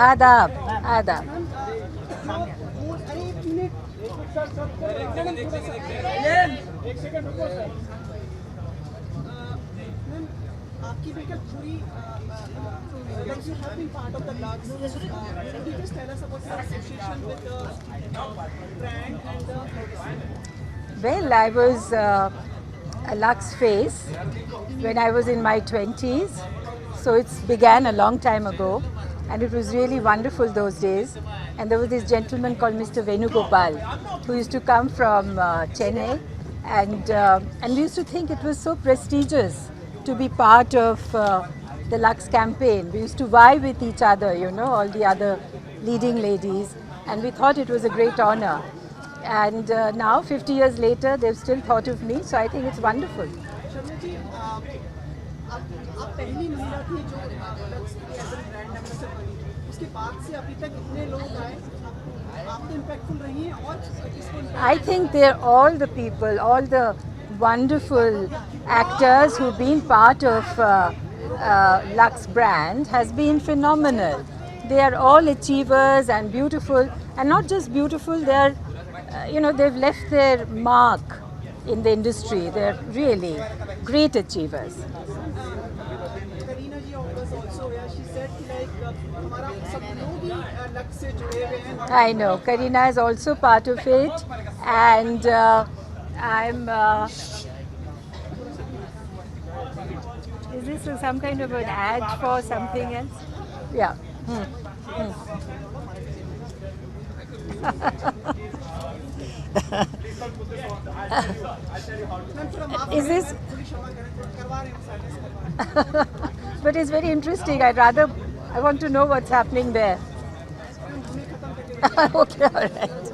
आदाब आदाब. आपकी बिल्कुल पूरी you have been part of the Lux. Could you just tell us about your association with the brand and the Well, I was a Lux face when I was in my 20s. So it began a long time ago, and it was really wonderful those days. And there was this gentleman called Mr. Venugopal who used to come from Chennai, and we used to think it was so prestigious to be part of the Lux campaign. We used to vie with each other, you know, all the other leading ladies, and we thought it was a great honor. And now, 50 years later, they've still thought of me, so I think it's wonderful. Sharma ji आप पहली महिला थी जो lux की as a brand ambassador बनी उसके बाद से अभी तक इतने लोग आए आप तो इम्पैक्टफुल रही हैं और इसको I think they're all the people, all the wonderful actors who've been part of Lux brand has been phenomenal. They are all achievers and beautiful, and not just beautiful, they're, they've left their mark in the industry. They're really great achievers. Kareena ji was also here. She said कि like हमारा सब लोग ही lux से जुड़े हुए हैं I know, Karina is also part of it, and I'm. Is this some kind of an ad for something else? Yeah. Is this? करवा रहे हैं सारे But it's very interesting. I want to know what's happening there. Okay, all right.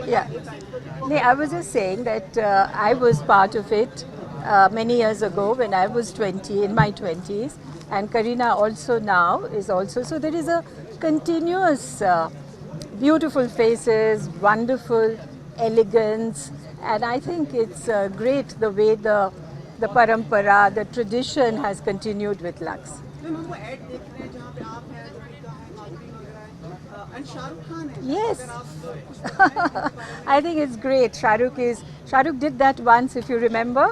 Yeah. Nee, I was just saying that I was part of it many years ago when I was 20, in my 20s, and Karina also now is also. So there is a continuous beautiful faces, wonderful elegance, and I think it's great the way the parampara, the tradition has continued with Lux. Ma'am हमको add देख रहे हैं जहाँ पे आप हैं दीपिका है माधुरी वगैरह है एंड शाहरुख खान है Yes. अगर आप कुछ बताएं I think it's great. Shahrukh did that once, if you remember,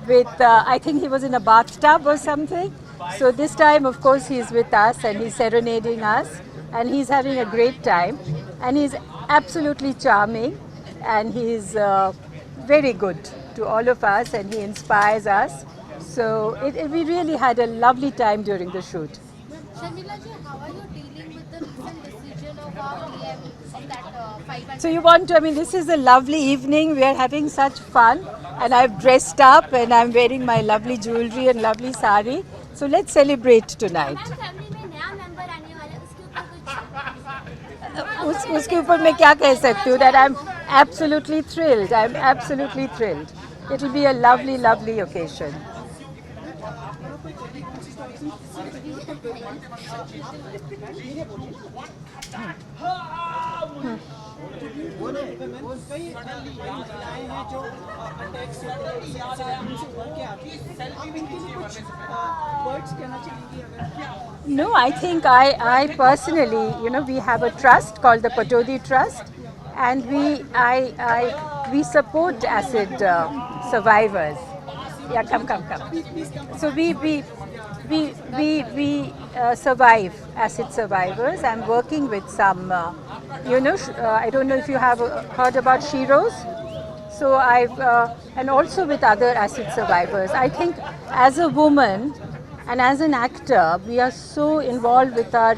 with I think he was in a bathtub or something. So this time, of course, he's with us and he's serenading us, and he's having a great time, and he's absolutely charming, and he's very good to all of us, and he inspires us. So we really had a lovely time during the shoot. Shamila ji, how are you dealing with the recent decision of our PM of that 500? So you want to, I mean, this is a lovely evening. We are having such fun, and I've dressed up and I'm wearing my lovely jewelry and lovely sari. So let's celebrate tonight. Family में नया member आने वाला है उसके ऊपर कुछ उसके ऊपर मैं क्या कह सकती हूँ? That I'm absolutely thrilled. I'm absolutely thrilled. It will be a lovely, lovely occasion. कई महिलाएं हैं जो अटैक्स होके आती हैं आप इनके लिए कुछ वर्ड्स कहना चाहेंगी अगर No, I think I personally, we have a trust called the Patodi Trust, and we support acid survivors. Yeah, come. So we survive acid survivors. I'm working with some, I don't know if you have heard about Shiros. So and also with other acid survivors. I think as a woman and as an actor, we are so involved with our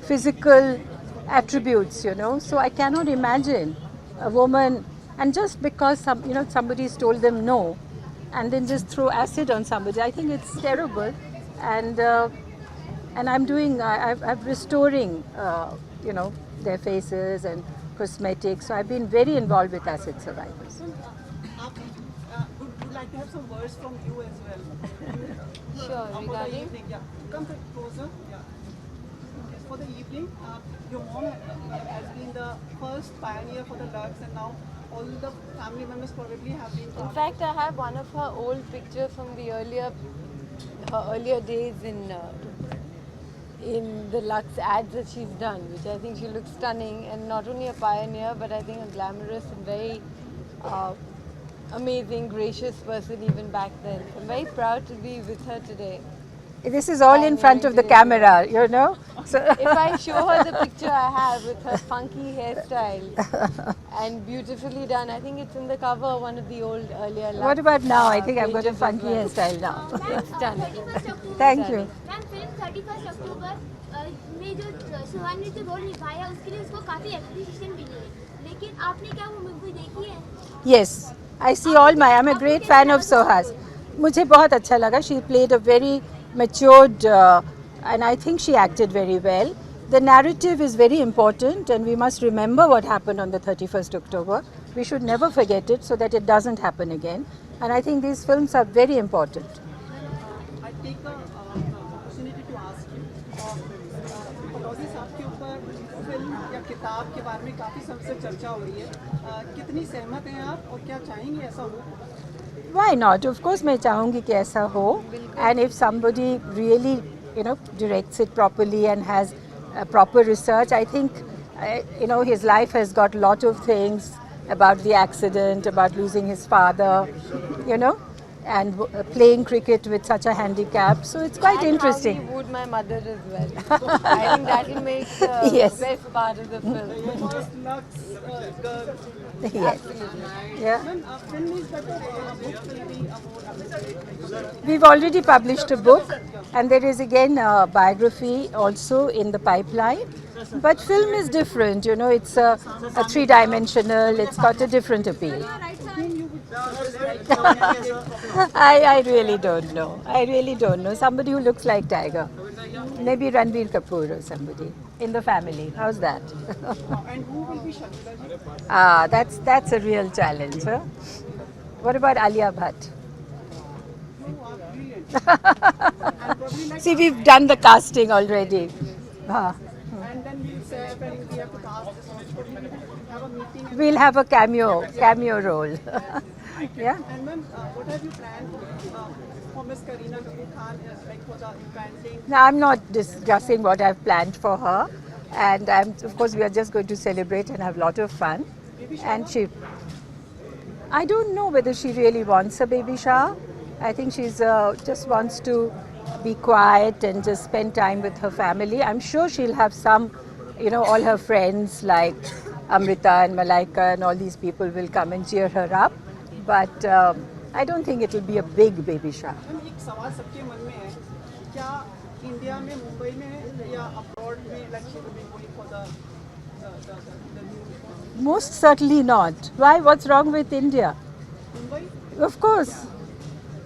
physical attributes, So I cannot imagine a woman, and just because somebody's told them no, and then just throw acid on somebody. I think it's terrible, and I'm restoring, their faces and cosmetics. So I've been very involved with acid survivors. would like to have some words from you as well. Sure, For the regarding evening, yeah. Come closer. Yeah. For the evening, your mom has been the first pioneer for the Lux, and now all the family members probably have been. In fact, I have one of her old picture from the her earlier days in the Lux ads that she's done, which I think she looks stunning, and not only a pioneer, but I think a glamorous and very amazing, gracious person even back then. I'm very proud to be with her today. This is all in front of the camera, you know. So If I show her the picture I have with her funky hairstyle and beautifully done, I think it's in the cover of one of the old earlier Lux, what about now? I think I've got a pages as funky well. hairstyle now. It's stunning. 31st October Thank you. Ma'am film 31st अक्टूबर में जो सुहान ने जो role निभाया उसके लिए उसको काफ़ी appreciation मिली है, लेकिन आपने क्या वो मूवी देखी है? Yes, I see all my. I'm a great fan of Sohas. मुझे बहुत अच्छा लगा. She played a very matured, and I think she acted very well. The narrative is very important, and we must remember what happened on the 31st October. We should never forget it so that it doesn't happen again. And I think these films are very important. I take the opportunity to ask you, Pataudi साहब के ऊपर film या किताब के बारे में काफ़ी समय से चर्चा हो रही है, कितनी सहमत हैं आप और क्या चाहेंगे ऐसा हो? Why not? Of course, मैं चाहूँगी कि ऐसा हो. And if somebody really, directs it properly and has proper research, I think, his life has got a lot of things about the accident, about losing his father, and playing cricket with such a handicap. So it's quite And interesting. how he wooed my mother as well. I think that will make the Yes. best part of the film. First Lux girl. Yes. Yeah. Ma'am, film is better or a book will be a more appropriate? We've already published a book, and there is again a biography also in the pipeline. But film is different, it's a three-dimensional, it's got a different appeal. I really don't know. I really don't know. Somebody who looks like Tiger. Maybe Ranbir Kapoor or somebody in the family. How's that? And who will be Sharmila ji? That's a real challenge. Huh? What about Alia Bhatt? You are brilliant. And probably like, See, we've done the casting already. and then we'll say when we have to cast this one, probably we will have a meeting. And, We'll have a cameo role. Yeah. and ma'am, what have you planned for Miss Kareena Kapoor Khan, like for the painting? Now, I'm not discussing what I've planned for her, and of course we are just going to celebrate and have a lot of fun. And I don't know whether she really wants a baby shower. I think she's just wants to be quiet and just spend time with her family. I'm sure she'll have some, all her friends like Amrita and Malaika and all these people will come and cheer her up. But I don't think it will be a big baby shower. Ma'am एक सवाल सबके मन में है, क्या India में मुंबई में या अब्रॉड में like she will be going for the new Most certainly not. Why? What's wrong with India? Mumbai? Of course.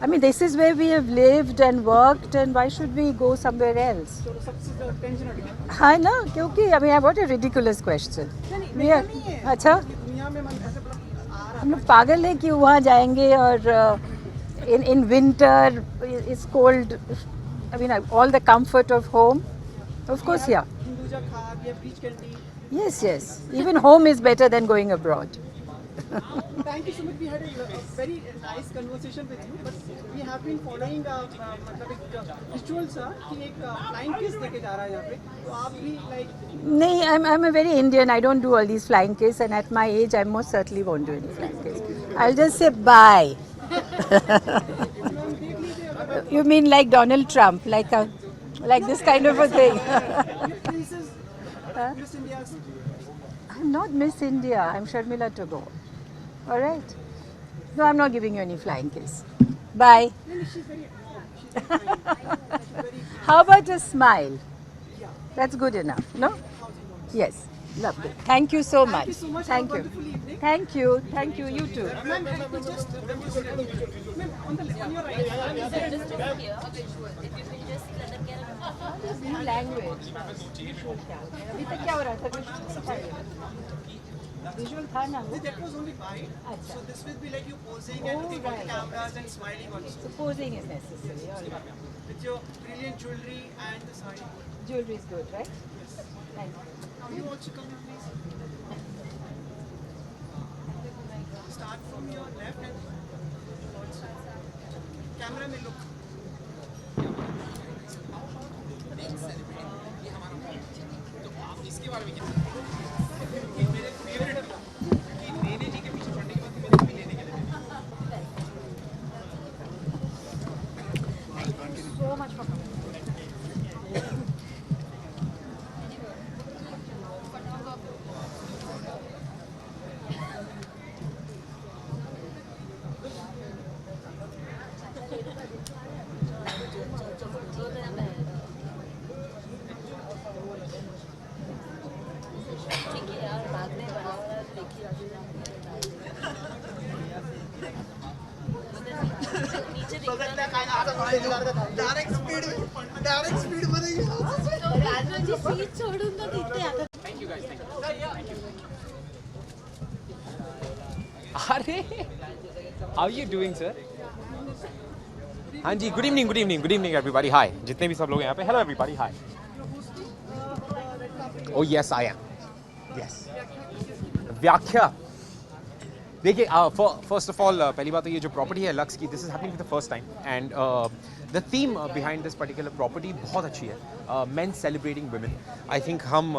I mean, this is where we have lived and worked, and why should we go somewhere else? चलो सबसे tension हट गया. हाँ ना, क्योंकि what a ridiculous question. We are, अच्छा, दुनिया में मन ऐसे मतलब आ रहा हम लोग पागल हैं कि वहाँ जाएंगे और in winter it's cold. I mean, all the comfort of home. Of course, yeah. Hinduja खाग या बीच candy. Yes. Even home is better than going abroad. Thank you so much. We had a very nice conversation with you, but we have been following मतलब एक rituals कि एक flying kiss देके जा रहा है यहाँ पे, तो आप भी like No, I'm a very Indian. I don't do all these flying kiss, and at my age, I most certainly won't do any flying kiss. I'll just say bye. You mean like Donald Trump, like this kind of a thing? this is Miss India's. I'm not Miss India. I'm Sharmila Tagore. All right. No, I'm not giving you any flying kiss. Bye. She's very warm. She's very kind. She's very How about a smile? yeah. That's good enough, no? Yes. Lovely. Thank you so much. Thank you so much. Thank Have a you. wonderful evening. Thank you. Thank you. You too. Ma'am, I could just ma'am, on your right. Language अभी तक क्या हो रहा था कुछ visual था ना वो That was only by. अच्छा So this will be like you posing and looking at the cameras and smiling also. so posing is necessary all right. With your brilliant jewelry and the sari. Jewelry is good right thank you Now you also come here, please. left hand. Camera में look. Direct speed मध्ये राजूची seat सोडून तो तिथे आता अरे how you doing sir? हाँ जी, good evening everybody, हाय जितने भी सब लोग यहाँ पे, hello everybody, hi. O yes I am, yes. व्याख्या देखिए, फर्स्ट ऑफ ऑल पहली बात तो ये जो प्रॉपर्टी है लक्स की, this is happening for the first time and the theme behind this particular property बहुत अच्छी है, main celebrating women. I think हम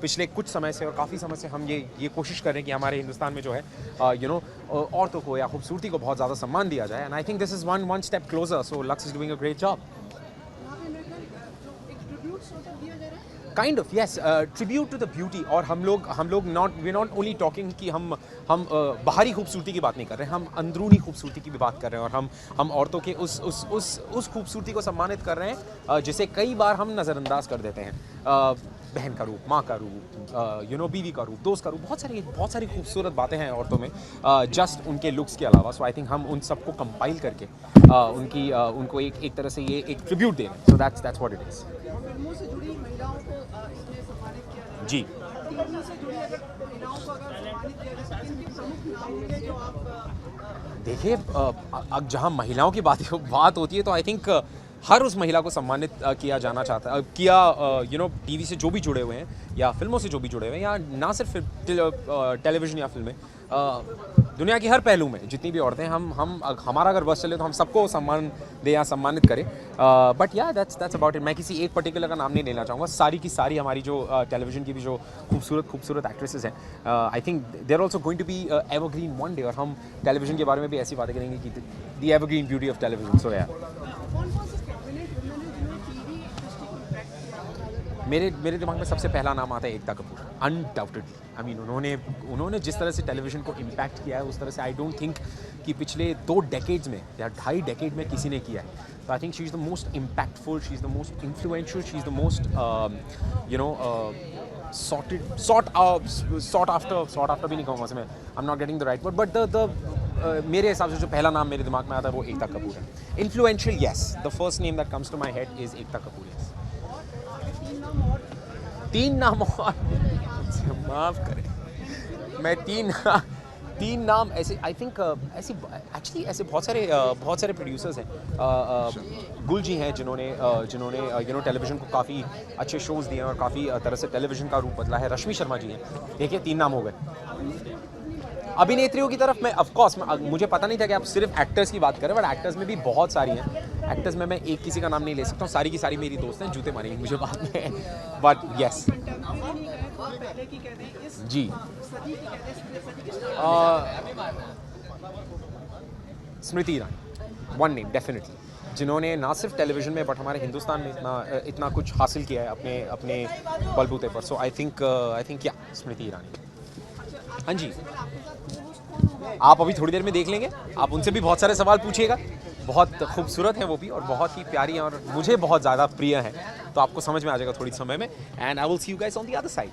पिछले कुछ समय से और काफ़ी समय से हम ये कोशिश कर रहे हैं कि हमारे हिंदुस्तान में जो है औरतों को या खूबसूरती को बहुत ज़्यादा सम्मान दिया जाए, and I think this is one step closer, so Lux is doing a great job. Kind of yes, tribute to the beauty. और हम लोग नॉट ओनली टॉकिंग कि हम बाहरी खूबसूरती की बात नहीं कर रहे हैं, हम अंदरूनी खूबसूरती की भी बात कर रहे हैं, और हम औरतों के उस खूबसूरती को सम्मानित कर रहे हैं जिसे कई बार हम नज़रअंदाज कर देते हैं। बहन का रूप, माँ का रूप, बीवी का रूप, दोस्त का रूप, बहुत सारी खूबसूरत बातें हैं औरतों में, जस्ट उनके लुक्स के अलावा। सो आई थिंक हम उन सबको कंपाइल करके उनको एक तरह से ये एक ट्रिब्यूट दे रहे हैं। So that's what it is. फिल्मों से जुड़ी महिलाओं को इसमें सम्मानित किया जाए। जी, टीवी से जुड़ी अगर महिलाओं को अगर सम्मानित किया जाए तो किन प्रमुख नाम होंगे जो आप देखिए, अब जहाँ महिलाओं की बात होती है तो आई थिंक हर उस महिला को सम्मानित किया जाना चाहता है, टीवी से जो भी जुड़े हुए हैं या फिल्मों से जो भी जुड़े हुए हैं, या ना सिर्फ टेलीविज़न या फिल्में, दुनिया की हर पहलू में जितनी भी औरतें, हमारा अगर बस चले तो हम सबको सम्मान दें या सम्मानित करें। बट या दैट्स अबाउट इट। मैं किसी एक पर्टिकुलर का नाम नहीं लेना चाहूँगा, सारी की सारी हमारी जो टेलीविज़न की भी जो खूबसूरत एक्ट्रेसेस हैं, I think they are also going to be evergreen one day, और हम टेलीविज़न के बारे में भी ऐसी बातें करेंगे कि the evergreen beauty of television. So या मेरे दिमाग में सबसे पहला नाम आता है Ekta Kapoor, undoubtedly. I mean उन्होंने जिस तरह से टेलीविज़न को इम्पैक्ट किया है, उस तरह से आई डोंट थिंक कि पिछले 2 डेकेड्स में या 2.5 डेकेड में किसी ने किया है। तो I think she is the most impactful, she is the most influential, she is the most sought after भी नहीं कहूँगा उसमें, I am not getting the right word, but मेरे हिसाब से जो पहला नाम मेरे दिमाग में आता है वो एकता कपूर है। Influential, yes, the first name that comes to my head is Ekta Kapoor. Yes. 3 नाम और माफ़ करें, मैं 3 नाम ऐसे, आई थिंक ऐसे बहुत सारे प्रोड्यूसर्स हैं। गुल जी हैं जिन्होंने टेलीविज़न को काफ़ी अच्छे शोज़ दिए हैं और काफ़ी तरह से टेलीविज़न का रूप बदला है। रश्मि शर्मा जी हैं। देखिए 3 नाम हो गए। अभिनेत्रियों की तरफ मैं ऑफकोर्स, मुझे पता नहीं था कि आप सिर्फ एक्टर्स की बात करें, बट एक्टर्स में भी बहुत सारी हैं। एक्टर्स में मैं एक किसी का नाम नहीं ले सकता हूँ, सारी की सारी मेरी दोस्त हैं, जूते मारेंगे मुझे बाद में, बट यस जी। Smriti Irani, one name definitely, जिन्होंने ना सिर्फ टेलीविज़न में बट हमारे हिंदुस्तान में इतना कुछ हासिल किया है अपने बलबूते पर। सो आई थिंक या स्मृति ईरानी। हाँ जी, आप अभी थोड़ी देर में देख लेंगे, आप उनसे भी बहुत सारे सवाल पूछिएगा। बहुत खूबसूरत है वो भी, और बहुत ही प्यारी हैं, और मुझे बहुत ज़्यादा प्रिय हैं, तो आपको समझ में आ जाएगा थोड़ी समय में। And I will see you guys on the other side.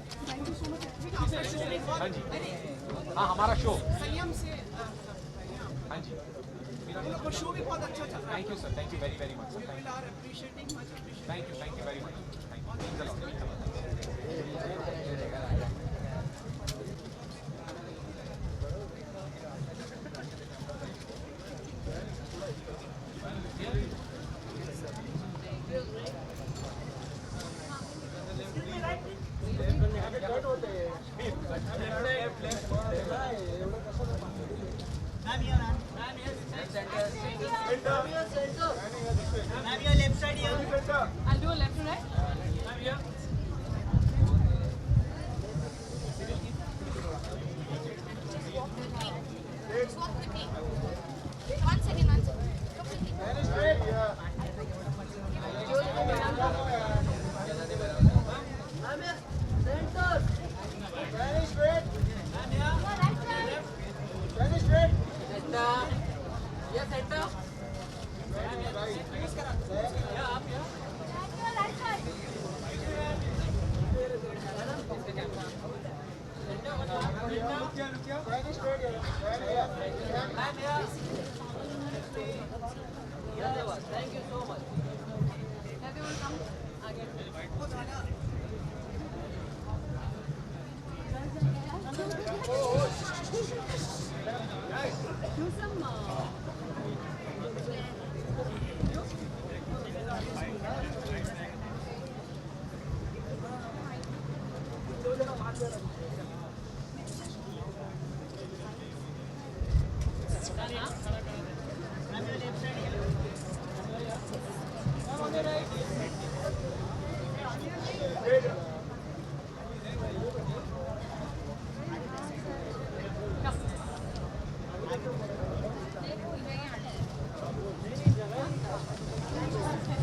हाँ जी, हाँ, हमारा शो, हाँ जी, शो भी बहुत अच्छा चल रहा है। Thank you sir, thank you very much sir, thank you very much. Ma'am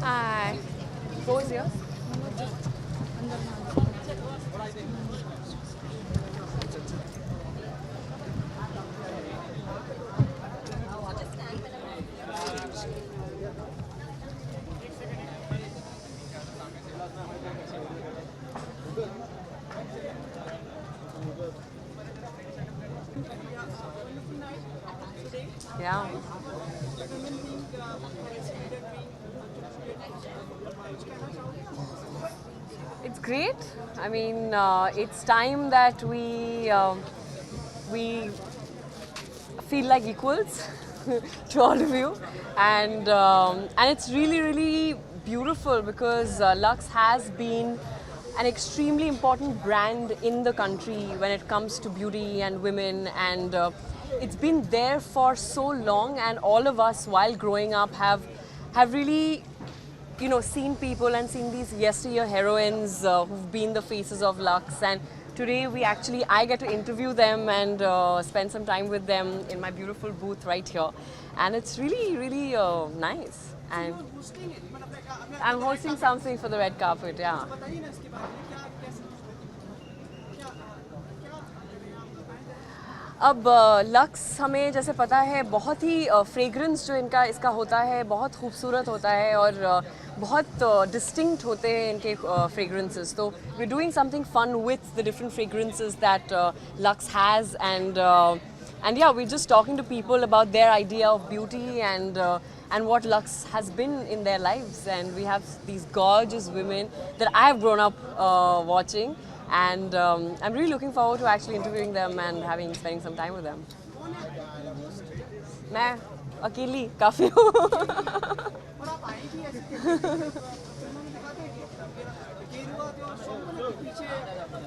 Hi. What was yours? Yeah. It's great. I mean, it's time that we feel like equals to all of you, and it's really beautiful because Lux has been an extremely important brand in the country when it comes to beauty and women, and it's been there for so long, and all of us while growing up have really seen people and seen these yesteryear heroines who've been the faces of Lux, and today I get to interview them and spend some time with them in my beautiful booth right here, and it's really nice. And hosting it, मतलब like, I'm hosting something for the red carpet, yeah. बताइए ना इसके बारे में क्या कैसे क्या क्या अब लक्स हमें जैसे पता है बहुत ही फ्रेग्रेंस जो इसका होता है बहुत खूबसूरत होता है और बहुत डिस्टिंक्ट होते हैं इनके फ्रेग्रेंसेस, तो we are doing something fun with the different fragrances that Lux has, and yeah, we're just talking to people about their idea of beauty and what Lux has been in their lives, and we have these gorgeous women that I've grown up watching, and I'm really looking forward to actually interviewing them and spending some time with them. मैं अकेली काफ़ी हूँ. और आप आएगी ऐसे फिल्मों में दिखाते हैं कि गेरुआ जो शॉल के पीछे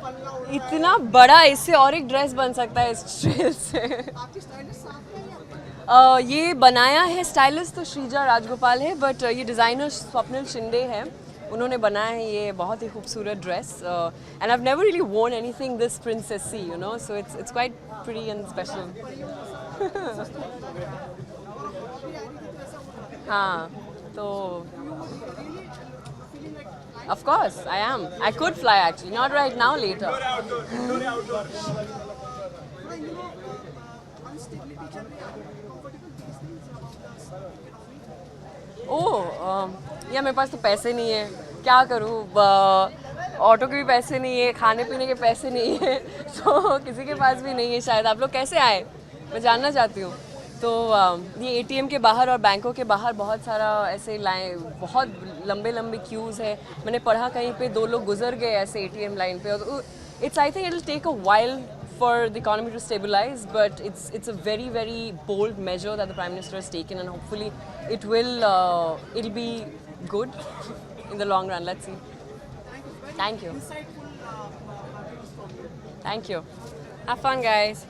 पल्ला उड़ इतना बड़ा, इससे और एक ड्रेस बन सकता है इस ट्रेल से. आपकी स्टाइलिस्ट साथ में या ये बनाया है स्टाइलिस्ट तो श्रीजा राजगोपाल है, बट ये डिज़ाइनर स्वप्निल शिंदे है, उन्होंने बनाया है ये बहुत ही खूबसूरत dress, and I have never really worn anything this princessy, so it's quite pretty and special. हाँ, तो of course I am. I could fly actually, not right now, later. या मेरे पास तो पैसे नहीं है, क्या करूँ, ऑटो के भी पैसे नहीं है, खाने पीने के पैसे नहीं है, तो किसी के पास भी नहीं है शायद. आप लोग कैसे आए, मैं जानना चाहती हूँ. तो ये एटीएम के बाहर और बैंकों के बाहर बहुत सारा ऐसे लाइन, बहुत लंबे क्यूज़ है. मैंने पढ़ा कहीं पे 2 लोग गुजर गए ऐसे एटीएम लाइन पे. It's I think it will take a while for the economy to stabilize, but it's a very bold measure that the Prime Minister has taken, and hopefully it'll be good in the long run. Let's see. Thank you. Thank you. Have fun, guys.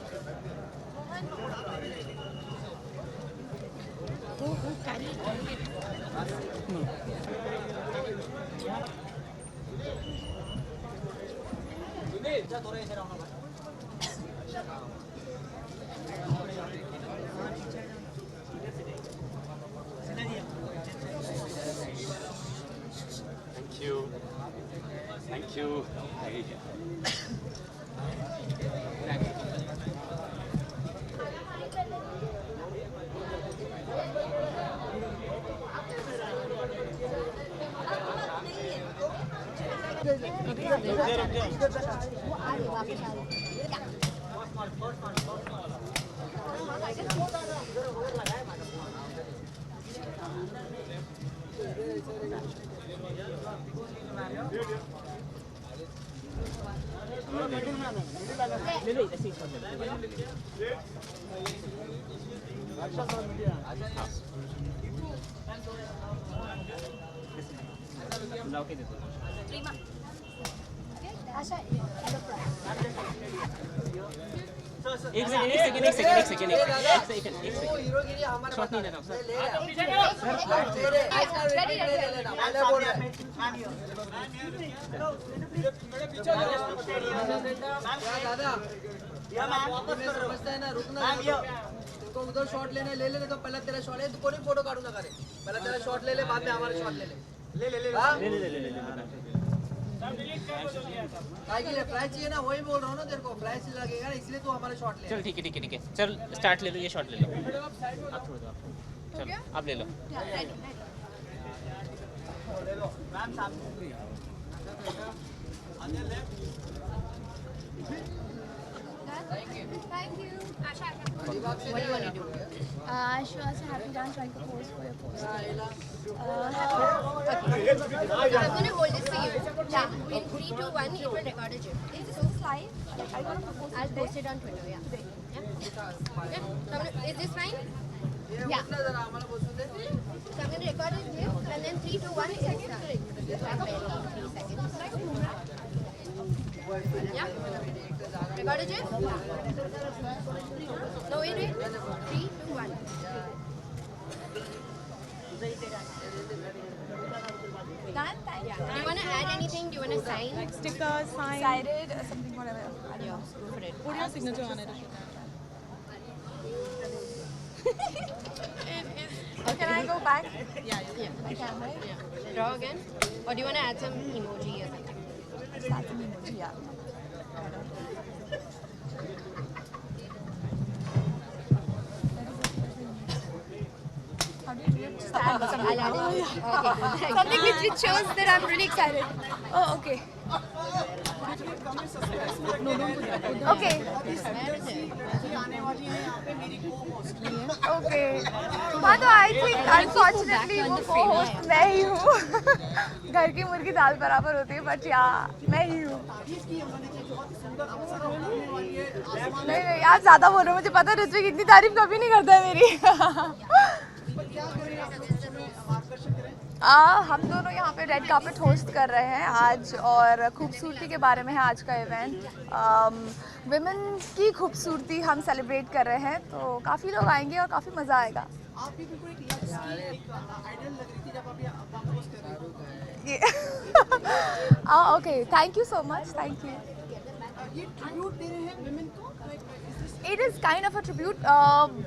Thank you. समझता है ना, रुकना तुमको उधर shot लेना ले लेने तो पहले तेरा शॉट ले, तू कोई फोटो काटू ना करे, पहले तेरा शॉट ले ले, बाद में हमारा शॉट ले ले काय के लिए फ्लैश चाहिए ना, वही बोल रहा हूँ ना तेरे को, फ्लैश लगेगा ना इसलिए तू हमारा शॉट ले। चल ठीक है चल स्टार्ट ले लो, ये शॉट ले लो, आप छोड़ दो आप, चलो आप ले लो। Thank you. Asha. What do you want to do? She also happy dance trying to pose for your post. Okay. I'm going to hold this for you. Yeah. In 3, 2, 1, it will record a gif. Is this live? Yeah. I'll post it on Twitter. Yeah. Yeah. Is this fine? Yeah. So I'm going to record a gif and then 3, 2, 1, it will start. 3 seconds. Yeah. Record a gif? No, wait. 3, 2, 1. Done? Yeah. Do you want to add anything? Do you want to sign? Like stickers, signs. Excited, something, whatever. Yeah, go for it. Put your signature on it. Can I go back? Yeah. My camera? Draw again? Or do you want to add some emoji or something? Start an emoji, yeah. How do you do it? Stand. I'll add it. Okay. Something which shows that I'm really excited. Oh, okay. Okay. Okay. हाँ तो I think unfortunately वो co-host मैं ही हूँ. घर की मुर्गी दाल बराबर होती है, but yeah मैं ही हूँ. नहीं यार ज़्यादा बोल रहे हो, मुझे पता है ऋत्विक इतनी तारीफ कभी नहीं करता है मेरी. हम दोनों यहाँ पे रेड कार्पेट होस्ट कर रहे हैं आज, और खूबसूरती के बारे में है आज का इवेंट. विमेन की खूबसूरती हम सेलिब्रेट कर रहे हैं, तो काफ़ी लोग आएंगे और काफ़ी मज़ा आएगा. आप भी बिल्कुल एक आइडल लग रही थी जब आप पोस्ट कर रहे हो. Okay, thank you so much, thank you. ये ट्रिब्यूट दे रहे हैं women को. It is kind of a tribute,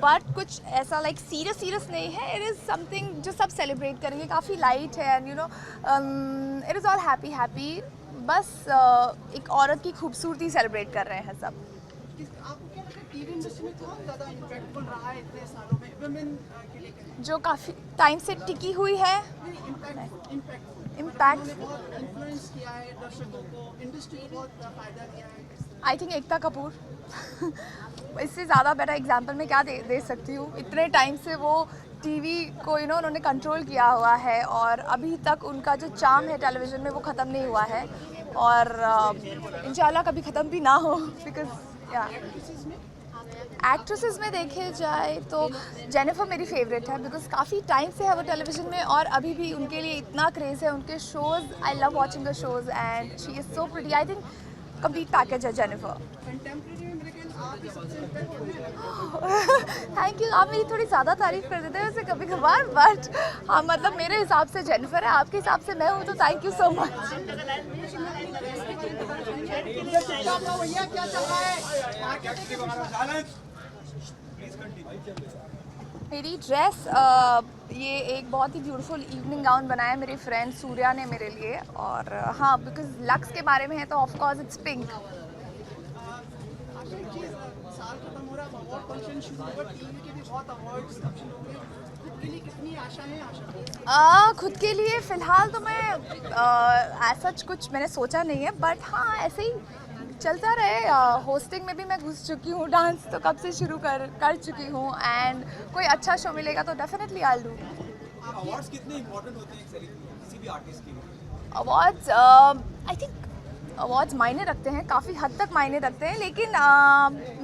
but कुछ ऐसा लाइक सीरियस नहीं है. इट इज़ समथिंग जो सब सेलिब्रेट करेंगे, काफ़ी लाइट है, and you know it is all happy. बस एक औरत की खूबसूरती सेलिब्रेट कर रहे हैं सब. आपको क्या लगता है टीवी इंडस्ट्री में कौन ज़्यादा इम्पैक्टफुल रहा है इतने सालों में women के लिए? जो काफ़ी टाइम से टिकी हुई है. इम्पैक्ट बहुत इन्फ्लुएंस किया है दर्शकों को, इंडस्ट्री को बहुत फायदा दिया है. I think Ekta Kapoor. इससे ज़्यादा बेटर एग्जाम्पल मैं क्या दे सकती हूँ. इतने टाइम से वो टीवी को उन्होंने कंट्रोल किया हुआ है, और अभी तक उनका जो चार्म है टेलीविज़न में वो ख़त्म नहीं हुआ है, और इंशाल्लाह कभी ख़त्म भी ना हो. बिकॉज या एक्ट्रेसेस में देखे जाए तो जेनिफर मेरी फेवरेट है, बिकॉज काफ़ी टाइम से है वो टेलीविज़न में, और अभी भी उनके लिए इतना क्रेज़ है. उनके shows, I love watching the shows, and she is so pretty. I think complete package है जेनिफर. Thank you. आप मेरी थोड़ी ज़्यादा तारीफ़ कर देते हैं वैसे कभी कभार, बट हाँ मतलब मेरे हिसाब से जेनिफर है, आपके हिसाब से मैं हूँ, तो थैंक यू सो मच. मेरी ड्रेस ये एक बहुत ही ब्यूटीफुल इवनिंग गाउन बनाया है मेरी फ्रेंड सूर्या ने मेरे लिए. और हाँ, बिकॉज लक्स के बारे में है तो ऑफ कोर्स इट्स पिंक. साल खत्म हो रहा है, अवार्ड फंक्शन शुरू हुआ, टीवी के भी बहुत अवार्ड्स फंक्शन हो गए. खुद के लिए कितनी आशा है? खुद के लिए फ़िलहाल तो मैं ऐसा कुछ मैंने सोचा नहीं है, बट हाँ ऐसे ही चलता रहे। होस्टिंग में भी मैं घुस चुकी हूँ, डांस तो कब से शुरू कर चुकी हूँ, एंड कोई अच्छा शो मिलेगा तो डेफिनेटली आई डू। अवार्ड्स कितने इंपॉर्टेंट होते हैं किसी भी आर्टिस्ट के लिए? अवार्ड्स आई थिंक अवार्ड्स मायने रखते हैं, काफ़ी हद तक मायने रखते हैं, लेकिन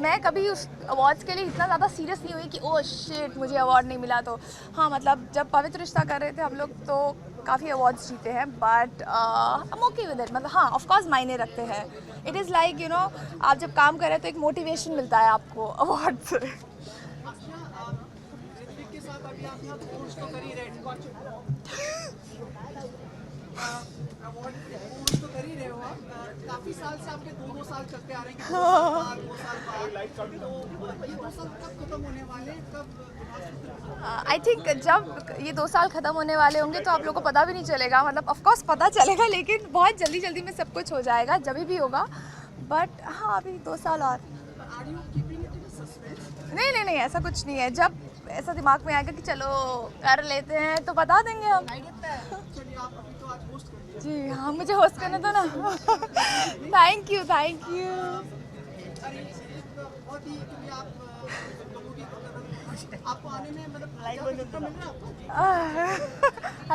मैं कभी उस अवार्ड्स के लिए इतना ज़्यादा सीरियस नहीं हुई कि ओह शिट मुझे अवार्ड नहीं मिला। तो हाँ, मतलब जब पवित्र रिश्ता कर रहे थे हम लोग तो काफ़ी अवार्ड्स जीते हैं, but I am okay with it. मतलब हाँ, ऑफ कोर्स मायने रखते हैं। It is like you know, आप जब काम कर रहे हैं तो एक मोटिवेशन मिलता है आपको अवार्ड से। ऋत्विक के साथ अभी आप यहाँ पोस्ट तो कर ही रहे अवार्ड पोस्ट तो कर ही रहे हो आप। काफी साल से आपके दो साल चलते आ रहे हैं कि 2 साल बाद तो ये 2 साल कब खत्म होने वाले कब? आई थिंक जब ये 2 साल ख़त्म होने वाले होंगे तो आप लोगों को पता भी नहीं चलेगा। मतलब ऑफ कोर्स पता चलेगा, लेकिन बहुत जल्दी जल्दी में सब कुछ हो जाएगा जब भी होगा। बट हाँ, अभी 2 साल और। नहीं, ऐसा कुछ नहीं है। जब ऐसा दिमाग में आएगा कि चलो कर लेते हैं तो बता देंगे हम। चलिए आप अभी तो आज होस्ट कर जी हाँ, मुझे होस्ट करने दो ना। Thank you. अरे बहुत ही क्योंकि आप लोगों की आपको आने में मतलब मिल रहा है आपको?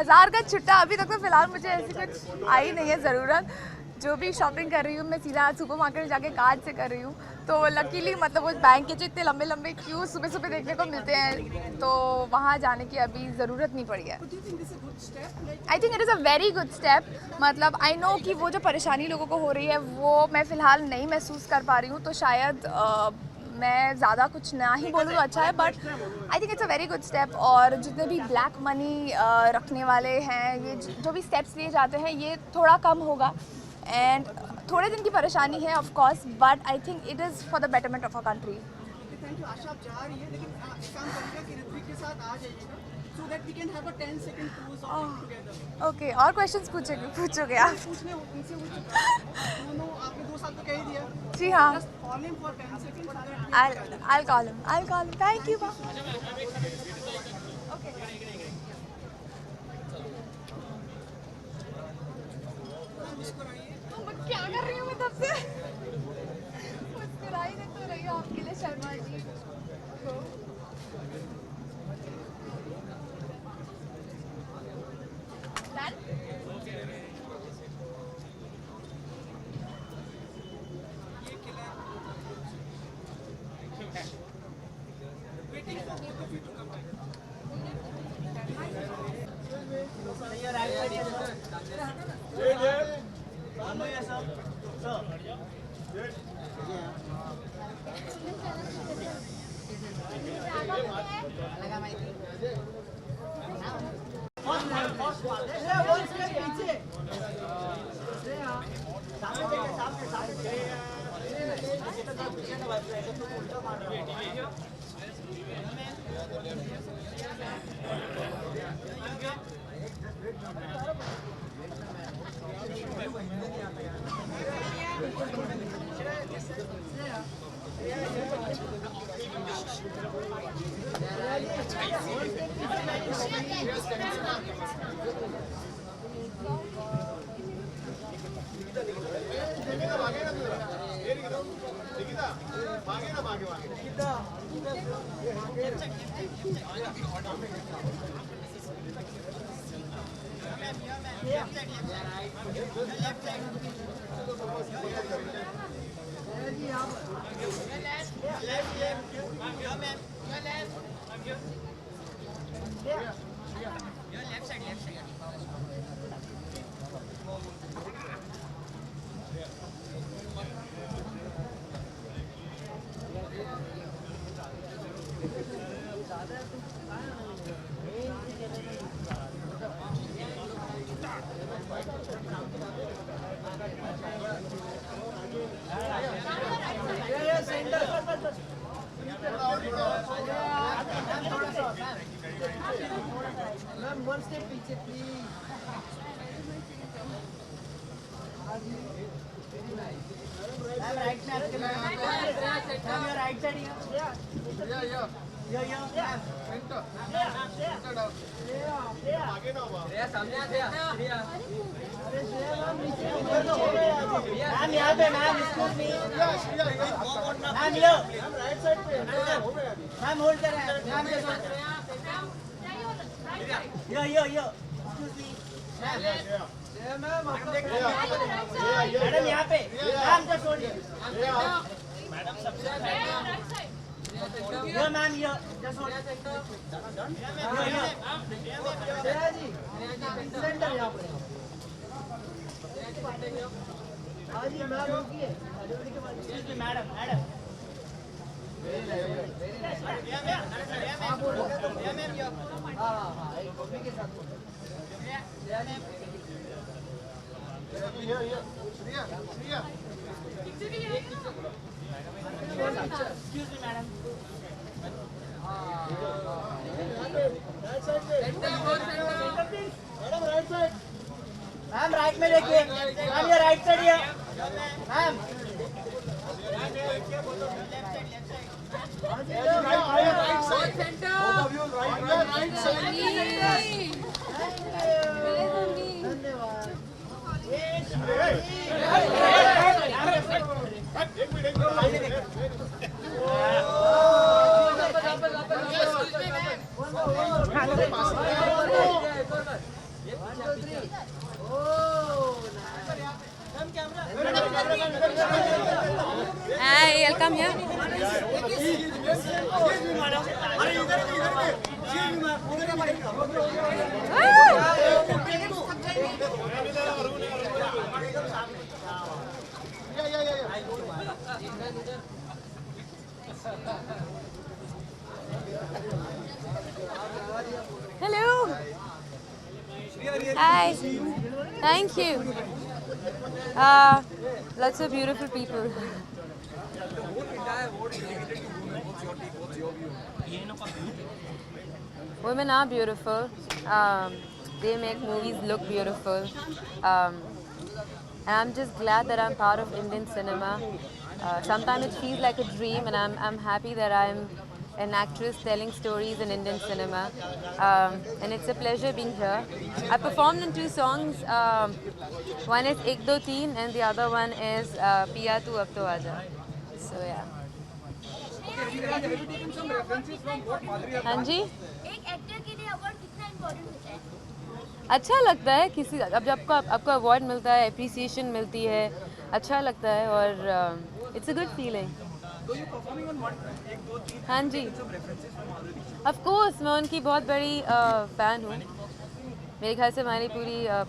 1000 का छुट्टा अभी तक तो फिलहाल मुझे ऐसी कुछ आई नहीं है ज़रूरत। जो भी शॉपिंग कर रही हूँ मैं सीधा सुपर मार्केट में जाके कार्ड से कर रही हूँ। तो लकीली मतलब वो बैंक के जो इतने लंबे लंबे क्यू सुबह सुबह देखने को मिलते हैं, तो वहाँ जाने की अभी ज़रूरत नहीं पड़ी है। आई think it is a very good step. मतलब आई नो कि वो जो परेशानी लोगों को हो रही है वो मैं फ़िलहाल नहीं महसूस कर पा रही हूँ, तो शायद मैं ज़्यादा कुछ ना ही बोलूँ तो अच्छा है, but I think it's a very good step. और जितने भी ब्लैक मनी रखने वाले हैं, ये जो भी स्टेप्स लिए जाते हैं, ये थोड़ा कम होगा। एंड थोड़े दिन की परेशानी है of course, but I think it is for the betterment of a country. Thank you. आशा आप जा रही है, लेकिन एक काम करिएगा कि ऋत्विक के साथ आ जाइएगा so that we can have a 10 second cruise of together. Okay, और क्वेश्चंस पूछोगे आप? पूछने उनसे दोनों आपने 2 साल तो कह ही दिया। जी हाँ, just call him for 10 second. I'll call him. Thank you. Okay. क्या कर रही हूँ मैं तब से? मुस्कुराई नहीं तो रही हूँ आपके लिए शर्मा जी। One step पीछे please. Right में आपके right side here. सामने आ श्रेया मैम यहाँ पे मैम एक्सक्यूज मी मैम ये राइट साइड पे मैम होल्ड कर रहे हैं मैम यो एक्सक्यूज मी मैम आप देख रहे हैं मैडम यहाँ पे मैम जस्ट होल्ड मैडम सबसे यो मैम यो जस्ट होल्ड श्रेया जी सेंटर यहाँ पे हाँ जी मैम रुकिए मैडम मैडम हाँ एक कॉफी के साथ excuse me madam madam right side ma'am right में देखिए मैम ये राइट साइड है ma'am Hi, welcome here. Hello. Hi. Thank you. Lots of beautiful people. Women are beautiful. They make movies look beautiful. And I'm just glad that I'm part of Indian cinema. Sometimes it feels like a dream, and I'm happy that I'm an actress telling stories in Indian cinema. And it's a pleasure being here. I performed in 2 songs. One is Ek Do Teen and the other one is Piya Tu Ab To Aaja. So yeah. हाँ जी, एक actor के लिए award कितना important होता है? अच्छा लगता है किसी अब जब आपको अवार्ड मिलता है, अप्रिसिएशन मिलती है, अच्छा लगता है और इट्स अ गुड फीलिंग. हाँ जी, ऑफ कोर्स मैं उनकी बहुत बड़ी फ़ैन हूँ. मेरे ख्याल से हमारी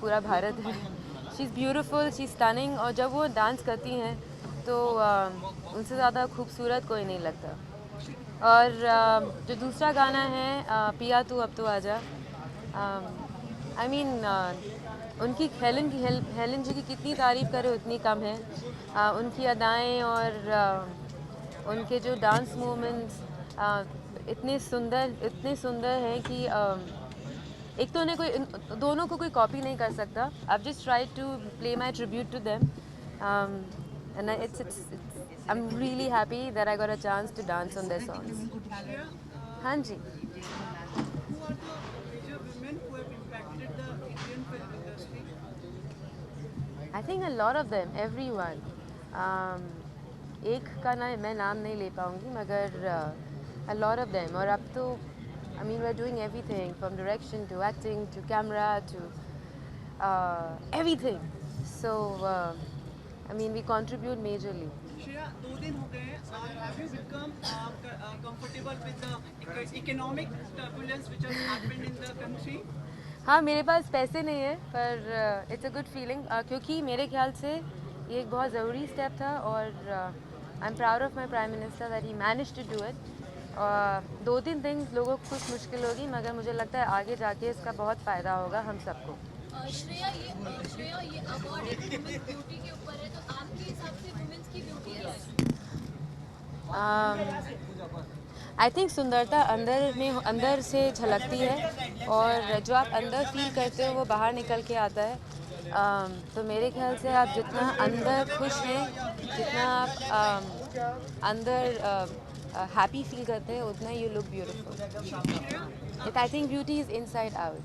पूरा भारत है. She is beautiful, she is stunning, और जब वो डांस करती हैं तो उनसे ज़्यादा खूबसूरत कोई नहीं लगता. और जो दूसरा गाना है पिया तू अब तो आजा, आई मीन उनकी हेलन जी की कितनी तारीफ़ करे उतनी कम है. उनकी अदाएं और उनके जो डांस मूवमेंट्स इतने सुंदर हैं कि एक तो उन्हें कोई दोनों को कोई कॉपी नहीं कर सकता. I just try to play my tribute to them. And I'm really happy that I got a chance to dance on their songs. हाँ जी. Who are the major women who have impacted the Indian film industry? I think a lot of them, everyone. एक का मैं नाम नहीं ले पाऊँगी, मगर a lot of them. और अब तो I mean we're doing everything from direction to acting to camera to everything. So I mean we contribute majorly. Shreya, 2 दिन हो गए हैं. Have you become comfortable with the economic turbulence which has happened in the country? हाँ, मेरे पास पैसे नहीं है, पर इट्स अ गुड फीलिंग, क्योंकि मेरे ख्याल से ये एक बहुत ज़रूरी स्टेप था. और I am proud of my prime minister that he manage to do it. 2-3 things लोगों को कुछ मुश्किल होगी, मगर मुझे लगता है आगे जाके इसका बहुत फ़ायदा होगा हम सबको. श्रेया ये अवार्ड एक वुमेन्स ब्यूटी के ऊपर है, तो आपके हिसाब से वुमेन्स की ब्यूटी क्या है? आई थिंक सुंदरता अंदर से झलकती है, और जो आप अंदर फील करते हो वो बाहर निकल के आता है. तो मेरे ख्याल से आप जितना अंदर खुश हैं, जितना आप अंदर हैप्पी फील करते हैं उतना you look beautiful. I think beauty is inside out.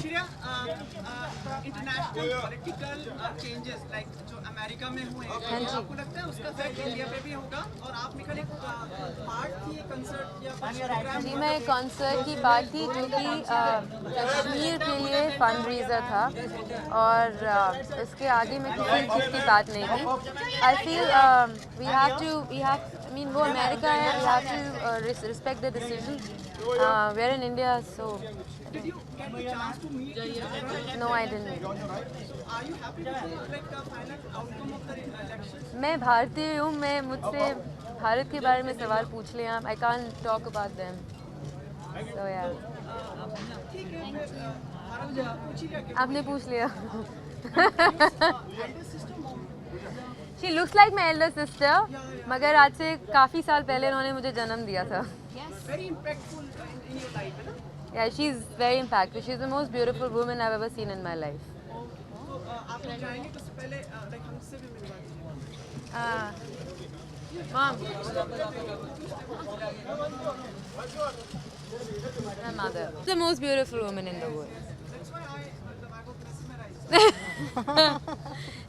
Shreya, international political changes like जो अमेरिका में हुए हैं, आपको लगता है उसका इफेक्ट इंडिया पे भी होगा? और आपने कल एक पार्ट थी कंसर्ट या प्रोग्राम? जी, मैं कॉन्सर्ट की पार्ट थी जो कि कश्मीर के लिए फंड रेजर था और इसके आगे में किसी चीज़ की बात नहीं थी. I feel we have I mean वो अमेरिका है, we have to respect the decision. We are in India, so Did you get the chance to meet Shreya? no, I didn't. Are you happy with like the final outcome of the elections? मैं भारतीय हूँ, मैं मुझसे भारत के बारे में सवाल पूछ लें आप. I can't talk about them. So yeah. ठीक है, भारत में पूछ ही लिया कि आपने पूछ लिया. elder sister mom. She looks like my elder sister, मगर आज से काफ़ी साल पहले उन्होंने मुझे जन्म दिया था. Very impactful in your life, है ना? Yeah, she's very impactful. She's the most beautiful woman I've ever seen in my life. तो आप लोग जाएंगे तो उससे पहले like हमसे भी मिलवा दीजिए. Mom. My mother. The most beautiful woman in the world. That's why I got mesmerized.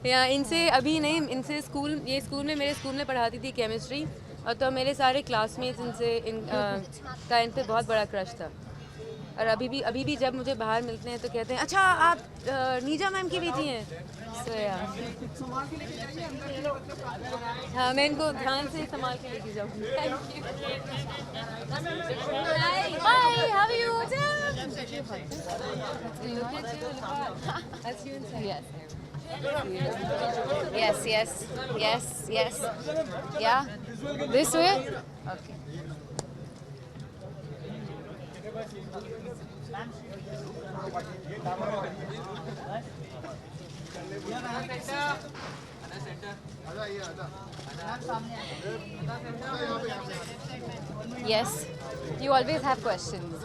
या इनसे अभी नहीं, इनसे स्कूल में मेरे स्कूल में पढ़ाती थी केमिस्ट्री और तो मेरे सारे क्लासमेट्स का इन पे बहुत बड़ा क्रश था. और अभी भी जब मुझे बाहर मिलते हैं तो कहते हैं अच्छा आप नीजा मैम की बेटी हैं. सो या हाँ, मैं इनको ध्यान से संभाल के लेके जाऊँगी. Thank you. Hi, how are you? Yes. Yeah. This way? Okay. Yes. You always have questions.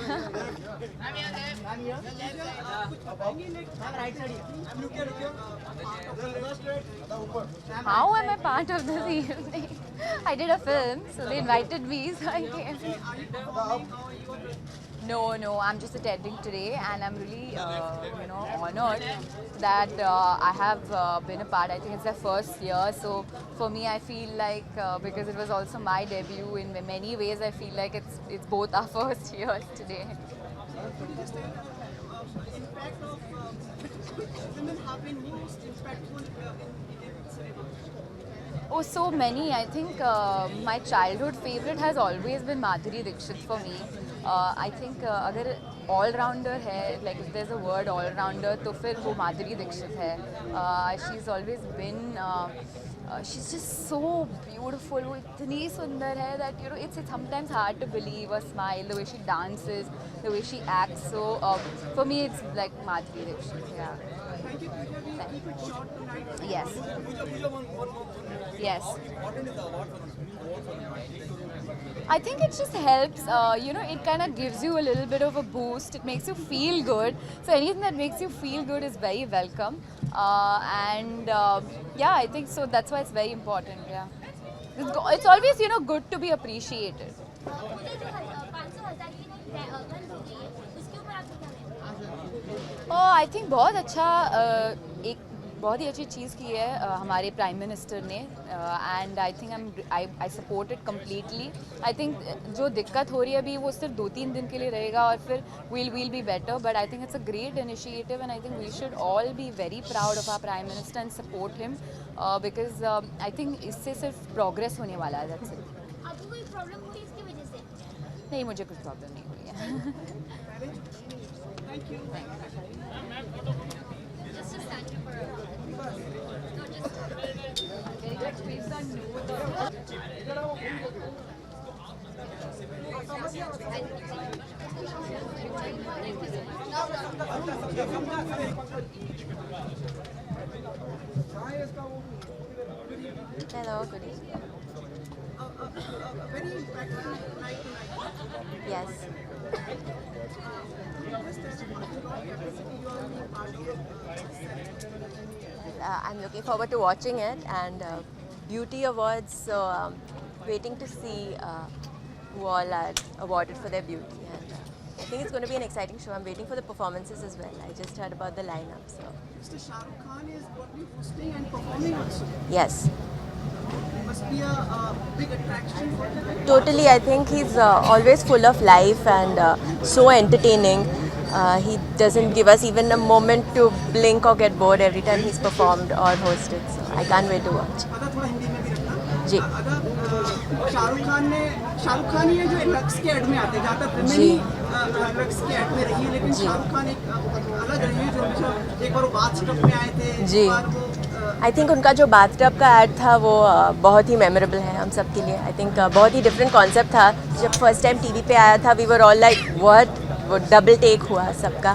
How am I part of this evening? I did a film, so they invited me, so I came. No, I'm just attending today, and I'm really, honored that I have been a part. I think it's their first year, so for me, I feel like because it was also my debut in many ways, I feel like it's both our first years today. Could you just tell impact of which women have been most impactful in cinema? Oh, so many. I think my childhood favorite has always been Madhuri Dixit for me. I think अगर all-rounder है, like if there's a word all-rounder, तो फिर वो Madhuri Dixit है. She's always been. She's just so beautiful. वो इतनी सुंदर है that it's sometimes hard to believe her smile, the way she dances, the way she acts. So for me, it's like Madhuri Dixit. Yeah. Thank you. We'll keep it short tonight. Yes. Yes. I think it just helps, it kind of gives you a little bit of a boost. It makes you feel good. So anything that makes you feel good is very welcome. I think so. That's why it's very important. Yeah. It's always, good to be appreciated. I think बहुत ही अच्छी चीज़ की है हमारे prime minister ने and I think I support it completely. I think जो दिक्कत हो रही है अभी वो सिर्फ 2-3 दिन के लिए रहेगा और फिर we'll be better, but I think it's a great initiative and I think we should all be very proud of our prime minister and support him because I think इससे सिर्फ प्रोग्रेस होने वाला है. That's it. आपको कोई problem हुई इसकी वजह से? नहीं, मुझे कुछ प्रॉब्लम नहीं हुई है. Thank you. Just stand for a no, just Hello, good evening. A very impactful night tonight. Yes. I'm looking forward to watching it and Beauty Awards, so waiting to see who all are awarded for their beauty. And I think it's going to be an exciting show. I'm waiting for the performances as well. I just heard about the lineup. So Mr. Shah Rukh Khan is going to be hosting and performing also. yes, Must be a big attraction for them. totally. I think he's always full of life and so entertaining. He doesn't give us even a moment to blink or get bored every time he's performed or hosted. So I can't wait to watch. अदा थोड़ा हिंदी में भी रखना। जी। अदा शाहरुख खान ही है जो lux के add में आते हैं। जहाँ तक जी। लक्स के एड में रही है, लेकिन शाहरुख खान एक अलग रहे हैं जो एक बार वो बाथटब में आए थे। जी। एक बार वो आई थिंक उनका जो बाथटब का एड था वो बहुत ही मेमोरेबल है हम सब के लिए। आई थिंक बहुत ही डिफरेंट कॉन्सेप्ट था। जब फर्स्ट टाइम टीवी पे आया था we were all like what, वो डबल टेक हुआ सबका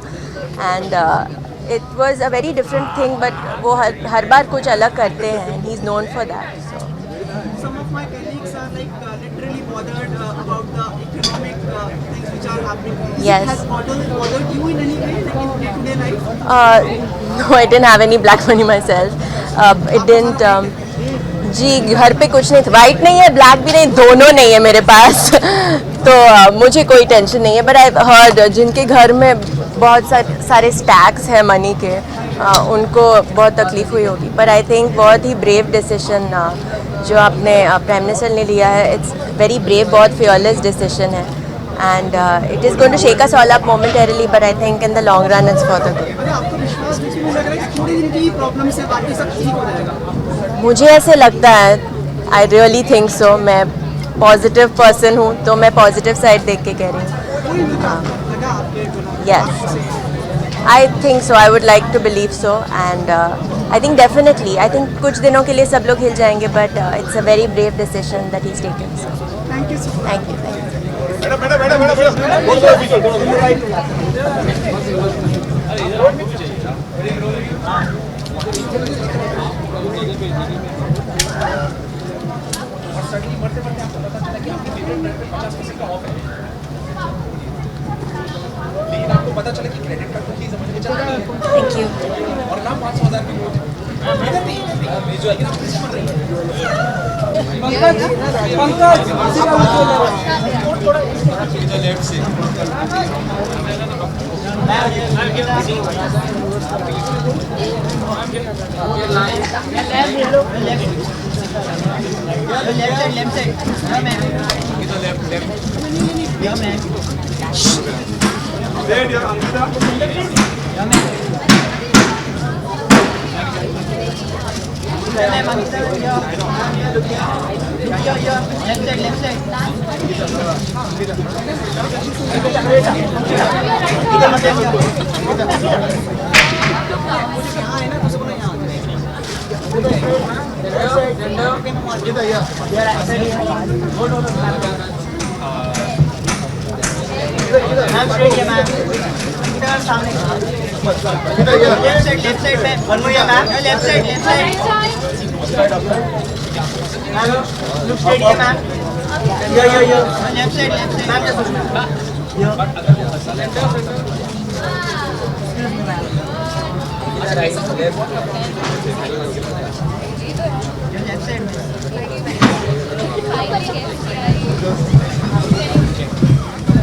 and it was a very different thing, but वो हर बार कुछ अलग करते हैं and he is known for that. So some of my colleagues are like literally bothered about the economic things which are happening. Yes. Has bothered you in any way, like in day-to-day life? No, I didn't have any black money myself. It didn't. जी, घर पे कुछ नहीं था, white नहीं है black भी नहीं, दोनों नहीं है मेरे पास तो मुझे कोई टेंशन नहीं है। बट आई हर्ड जिनके घर में बहुत सारे स्टैक्स हैं मनी के, उनको बहुत तकलीफ हुई होगी। पर आई थिंक बहुत ही ब्रेव डिसीजन जो आपने प्राइम मिनिस्टर ने लिया है, इट्स वेरी ब्रेव, बहुत फियरलेस डिसीजन है and it is going to shake us all up momentarily, but I think in the long run it's for the good. अरे आपको विश्वास नहीं लग रहा है कि थोड़े दिन की प्रॉब्लम से बाकी सब ठीक हो जाएगा? मुझे ऐसे लगता है, आई रियली थिंक सो। मैं पॉजिटिव पर्सन हूँ तो मैं पॉजिटिव साइड देख के कह रही हूँ। Yes, I think so, I would like to believe so and I think definitely, I think कुछ दिनों के लिए सब लोग हिल जाएंगे, but it's a very brave decision that he is taken. So thank you so much. Thank you, thank you. Thank you.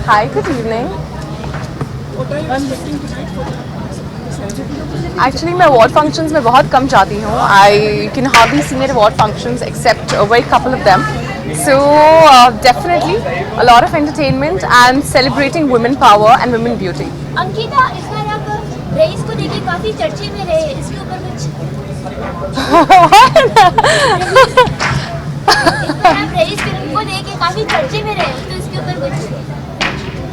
Hi, good evening. Actually, मैं award functions में बहुत कम जाती हूँ. I can hardly see मेरे award functions except a very couple of them. So definitely a lot of entertainment and celebrating women power and women beauty. Ankita, इस बार आप rice को देखे काफी चर्चे में रहे, इसके ऊपर कुछ? इस बार आप रईस फिल्म को देखे काफी चर्चे में रहे, तो इसके ऊपर कुछ?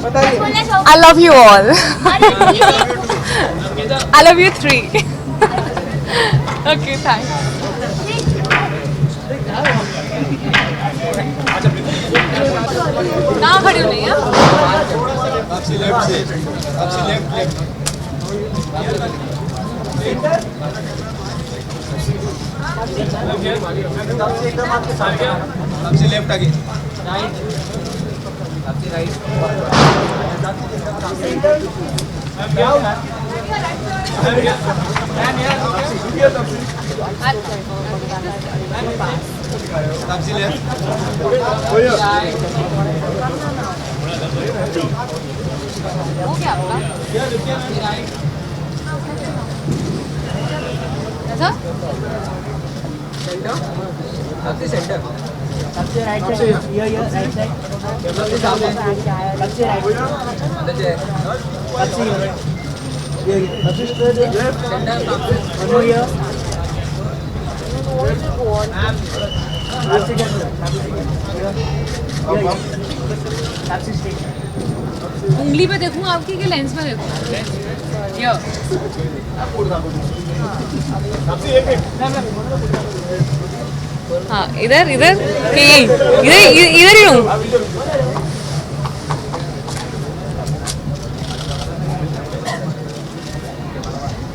I love you all. I love you three. Okay, thanks. कहाँ खड़ी हो नहीं है? आपसे लेफ्ट से, आपसे लेफ्ट। आपसे लेफ्ट आगे। आपसे राइट। आपसे लेफ्ट। हो गया आपका ऐसा उंगली पे देखूं आपकी कि लेंस में देखूं हाँ इधर इधर कि यही इधर इधर ही हूँ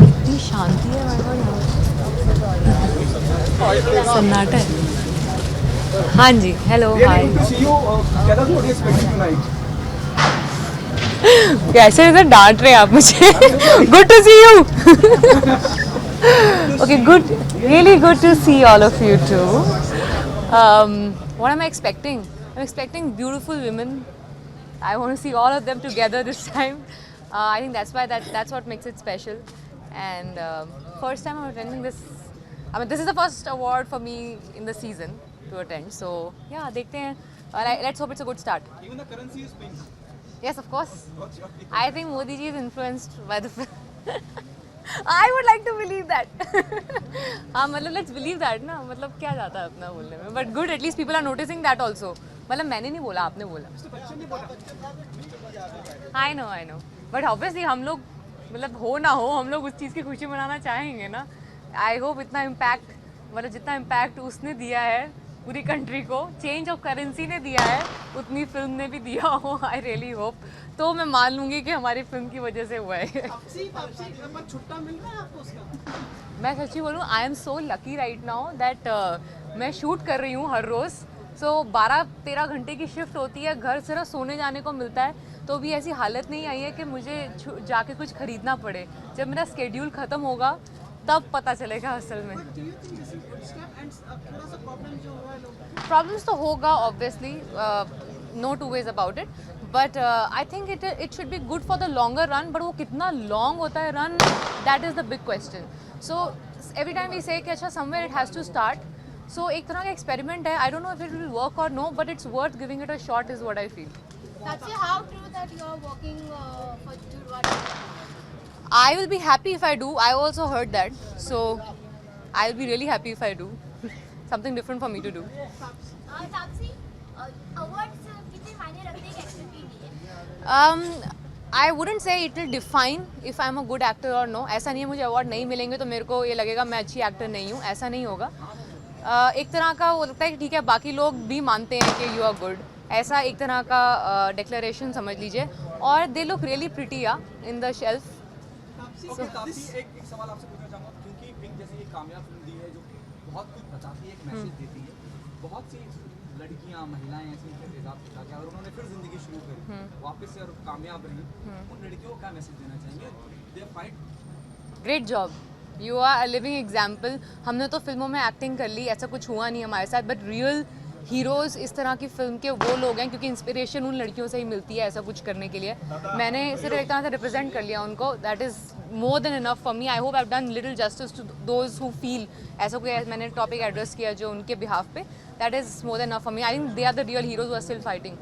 इतनी शांति है सन्नाटा है हाँ जी हेलो हाय कैसे इधर डांट रहे आप मुझे good to see you okay good really good to see all of you too what am I expecting beautiful women. I want to see all of them together this time. I think that's what makes it special. And first time I'm attending this. I mean, this is the first award for me in the season to attend. So yeah, dekhte hain. Let's hope it's a good start. Even the currency is pink. Yes, of course. I think Modi ji is influenced by the film. I would like to believe that. हाँ मतलब let's believe that ना मतलब क्या जाता है अपना बोलने में but good at least people are noticing that also मतलब मैंने नहीं बोला आपने बोला I know but obviously हम लोग मतलब हो ना हो हम लोग उस चीज़ की खुशी मनाना चाहेंगे ना I hope इतना impact मतलब जितना impact उसने दिया है पूरी कंट्री को चेंज ऑफ करेंसी ने दिया है उतनी फिल्म ने भी दिया हो आई रियली होप तो मैं मान लूँगी कि हमारी फिल्म की वजह से हुआ है छुट्टा मिल रहा है आपको उसका मैं सच्ची बोलूँ I am so lucky right now that मैं शूट कर रही हूँ हर रोज़ सो 12-13 घंटे की शिफ्ट होती है घर सिर्फ सोने जाने को मिलता है तो भी ऐसी हालत नहीं आई है कि मुझे जाके कुछ ख़रीदना पड़े जब मेरा स्केड्यूल ख़त्म होगा तब पता चलेगा असल में प्रॉब्लम्स तो होगा obviously no two ways about it but I think it should be good for the longer run but वो कितना लॉन्ग होता है run that is the big question so every time we say कि अच्छा somewhere it has to start so एक तरह का experiment है I don't know if it will work और no but it's worth giving it a shot is what I feel how true that you are working for Jurwani? I will be happy if I do. I also heard that. So I'll be really happy if I do. Something different for me to do. Taapsee awards कितने मायने रखते हैं actor के लिए? I wouldn't say it will define if I'm a good actor or no. ऐसा नहीं है मुझे अवार्ड नहीं मिलेंगे तो मेरे को ये लगेगा मैं अच्छी एक्टर नहीं हूँ ऐसा नहीं होगा एक तरह का वो लगता है कि ठीक है बाकी लोग भी मानते हैं कि यू आर गुड ऐसा एक तरह का डिक्लेरेशन समझ लीजिए और they look really pretty in the shelf एक सवाल आपसे पूछना चाहूँगा क्योंकि पिंक जैसी एक कामयाब फिल्म दी है जो बहुत कुछ बताती है एक मैसेज देती है बहुत सी लड़कियाँ महिलाएं ऐसी तेजाब के साथ और उन्होंने फिर जिंदगी शुरू करी वापस से और कामयाब रही उन लड़कियों को क्या मैसेज देना चाहेंगे they fight great job you are a living example हमने तो फिल्मों में एक्टिंग कर ली ऐसा कुछ हुआ नहीं हमारे साथ बट रियल हीरोज़ इस तरह की फिल्म के वो लोग हैं क्योंकि इंस्पिरेशन उन लड़कियों से ही मिलती है ऐसा कुछ करने के लिए मैंने सिर्फ एक तरह से रिप्रेजेंट कर लिया उनको that is more than enough for me I hope I have done little justice to those who feel ऐसा कोई मैंने टॉपिक एड्रेस किया जो उनके बिहाफ पे that is more than enough for me I think they are the real heroes who are still fighting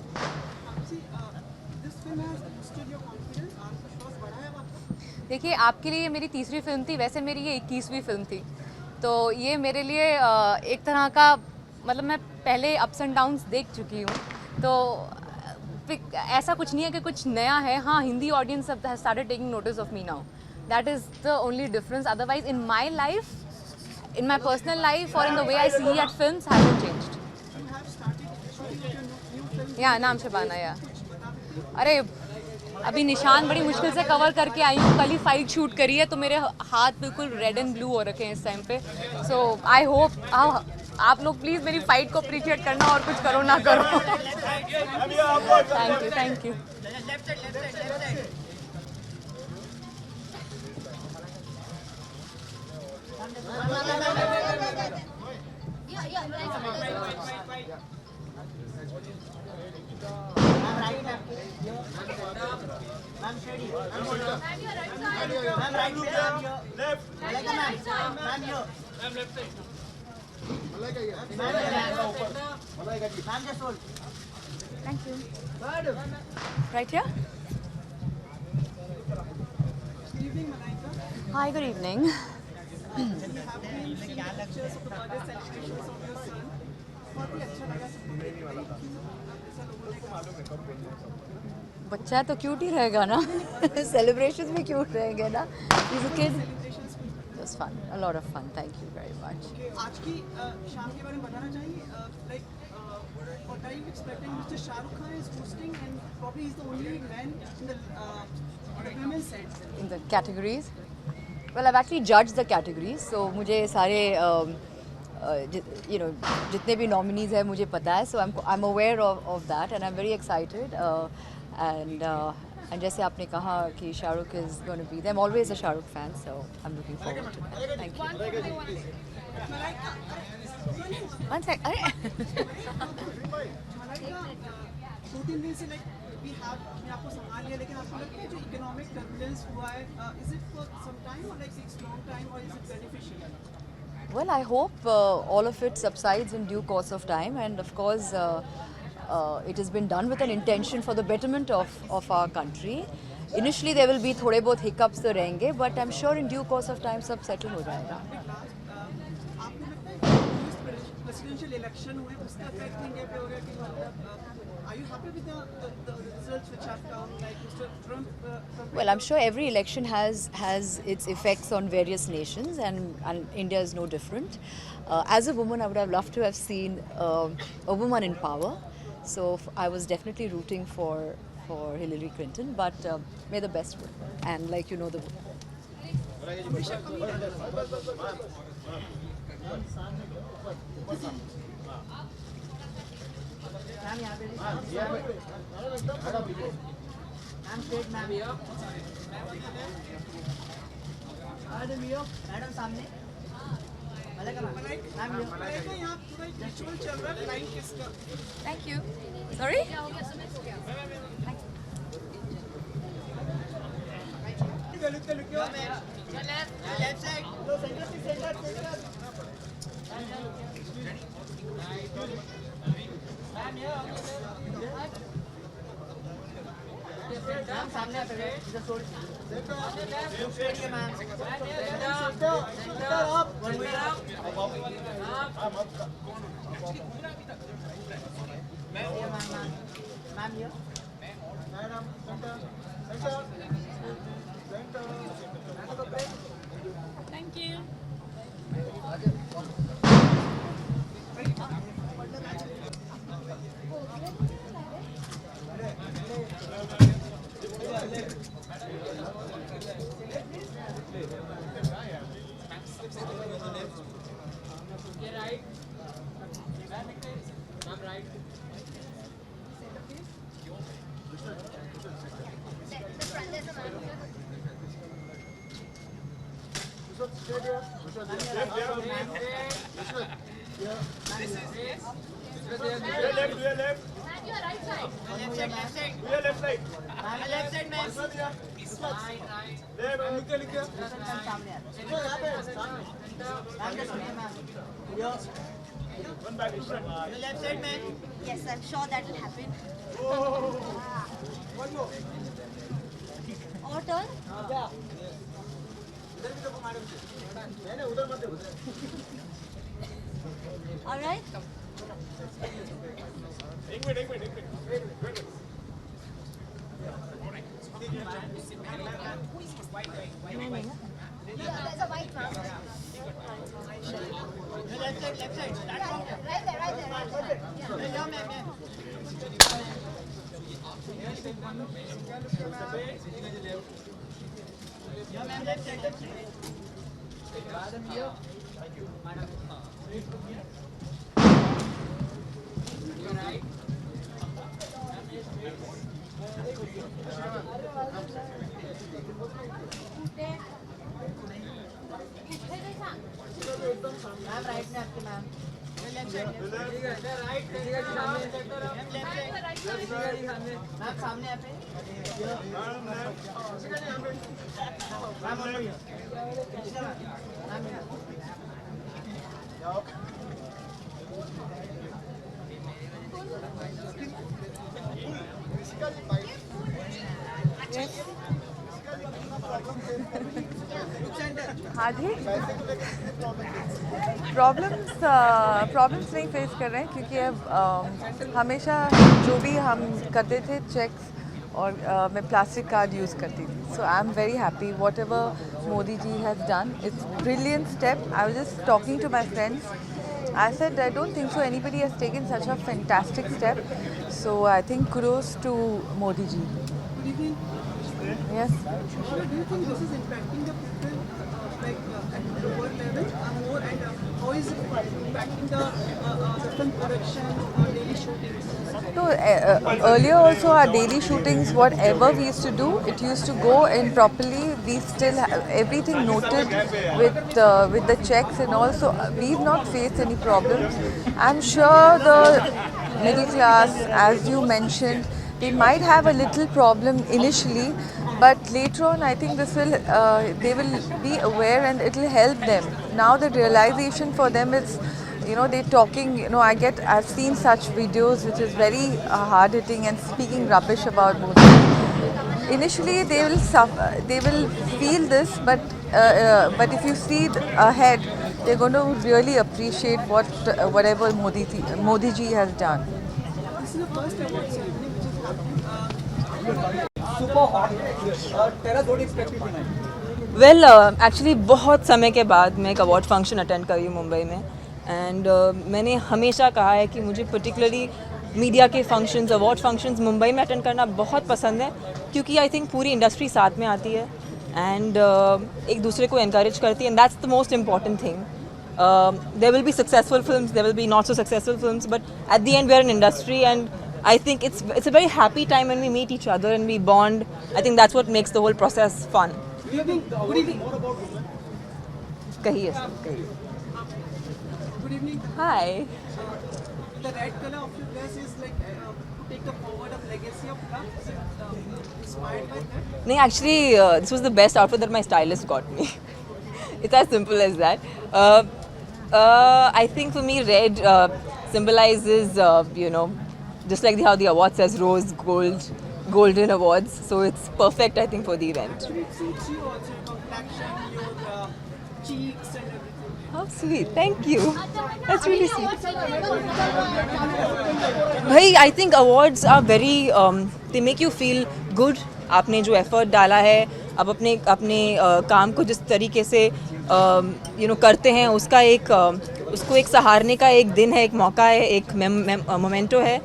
देखिए आपके लिए ये मेरी तीसरी फिल्म थी वैसे मेरी ये 21वीं फिल्म थी तो ये मेरे लिए एक तरह का मतलब मैं पहले अप्स एंड डाउन्स देख चुकी हूँ तो ऐसा कुछ नहीं है कि कुछ नया है हाँ Hindi audience has started taking notice of me now that is the only difference otherwise in my life in my personal life और in the way I see at films haven't changed या नाम शबाना या अरे अभी निशान बड़ी मुश्किल से कवर करके आई हूँ कल ही फाइट शूट करी है तो मेरे हाथ बिल्कुल रेड एंड ब्लू हो रखे हैं इस टाइम पे सो आई होप आप लोग प्लीज़ मेरी फाइट को अप्रिशिएट करना और कुछ करो ना करो thank you Thank you. Right here? Good evening, Malaika. Hi, good evening. You have been seeing pictures of the birthday celebrations of your son. बहुत ही अच्छा लगा सबको देख के ऐसा लोगों ने कहा बच्चा तो क्यूट ही रहेगा ना सेलिब्रेशंस भी क्यूट रहेंगे ना He's a kid. It was fun, a lot of fun. Thank you very much. कि आज की शाम के बारे में बताना चाहिए like what are you expecting? Mr. Shah Rukh Khan is hosting and probably he's the only man in the women's side. In the categories? Well, I've actually judged the categories, so मुझे सारे you know जितने भी nominees हैं मुझे पता है, so I'm aware of that and I'm very excited and जैसे आपने कहा कि Shahrukh is going to be there. I'm always a Shahrukh fan, so I'm looking forward to that. Thank you. One sec. अरे मलाइका 2-3 दिन से like we have मैं आपको संभाल लिया लेकिन आपको लगता है जो इकोनॉमिक टर्बुलेंस हुआ है is it for some time or like it's long time or is it beneficial? Well, I hope all of it subsides in due course of time, and of course, it has been done with an intention for the betterment of our country. Initially, there will be थोड़े बहुत hiccups तो रहेंगे, but I'm sure in due course of time सब settle हो जाएगा. आपको लगता है कि presidential election हुए उसका effect इंडिया पे हो गया कि मतलब are you happy with the results which have come like Mr. Trump? Well, I'm sure every election has its effects on various nations, and India is no different. As a woman, I would have loved to have seen a woman in power. So I was definitely rooting for Hillary Clinton, but may the best win. And like you know the. Madam सामने मलाइका यहाँ पूरा एक ritual चल रहा है flying kiss का Thank you. Sorry. Left side centre सामने Thank you. Yes, I'm sure that will happen. Or turn? All right. There's a white one. Left side. Right there. Ma'am right में आपके ma'am left side हाँ जी problems नहीं face कर रहे हैं क्योंकि अब हमेशा जो भी हम करते थे चेक्स और मैं प्लास्टिक कार्ड यूज़ करती थी so I am very happy whatever Modi ji has done it's brilliant step I was just talking to my friends I said I don't think so anybody has taken such a fantastic step so I think kudos to Modi ji. Good evening. Yes. So do you think this is impacting the people at the lower level more and how is it impacting the film production or daily shootings? So earlier also our daily shootings, whatever we used to do, it used to go in properly. We still have everything noted with the checks and all. So we've not faced any problems. I'm sure the middle class, as you mentioned, they might have a little problem initially, but later on I think this will they will be aware and it will help them. Now the realization for them is, you know, they're talking, you know, I've seen such videos which is very hard hitting and speaking rubbish about Modi. Initially they will suffer, they will feel this, but if you see ahead, they're going to really appreciate whatever Modi ji has done. This is the first award ceremony which is happening. Super hot. Tell us what you expect tonight. Well actually बहुत समय के बाद मैं एक award function attend करी हूँ मुंबई में and मैंने हमेशा कहा है कि मुझे पर्टिकुलरली मीडिया के फंक्शंस अवार्ड फंक्शंस मुंबई में अटेंड करना बहुत पसंद है क्योंकि आई थिंक पूरी इंडस्ट्री साथ में आती है एंड एक दूसरे को encourage करती है and that's the most important thing. There will be successful films, there will be not so successful films, but at the end we are an industry and I think it's a very happy time when we meet each other and we bond. I think that's what makes the whole process fun. Good evening. More about women. कहिए sir, कहिए. Good evening. Hi. The red color of your dress is like to take the forward of legacy of love. Is it inspired by that? नहीं, actually this was the best outfit that my stylist got me. It's as simple as that. I think for me red symbolizes you know, just like how the award says rose gold golden awards, so it's perfect I think for the event. Actually, it suits you also, your complexion, your cheeks and everything. How sweet, thank you. That's really sweet. भाई I think awards are very they make you feel good. आपने जो effort डाला है, आप अपने काम को जिस तरीके से यू नो करते हैं उसका एक उसको एक सहारने का एक दिन है, एक मौका है, एक मोमेंटो है.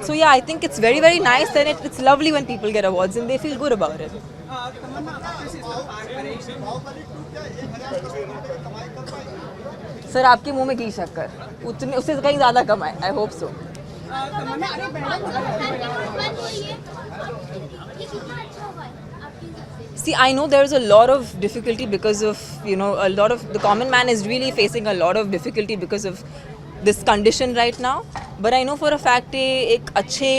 So yeah, I think it's very very nice and it's lovely when people get awards and they feel good about it. Sir आपके मुंह में घी शक्कर उतने उससे कहीं ज़्यादा कमाए. I hope so. See, I know there is a lot of difficulty because of, you know, a lot of the common man is really facing a lot of difficulty because of this condition right now. But I know for a fact एक अच्छे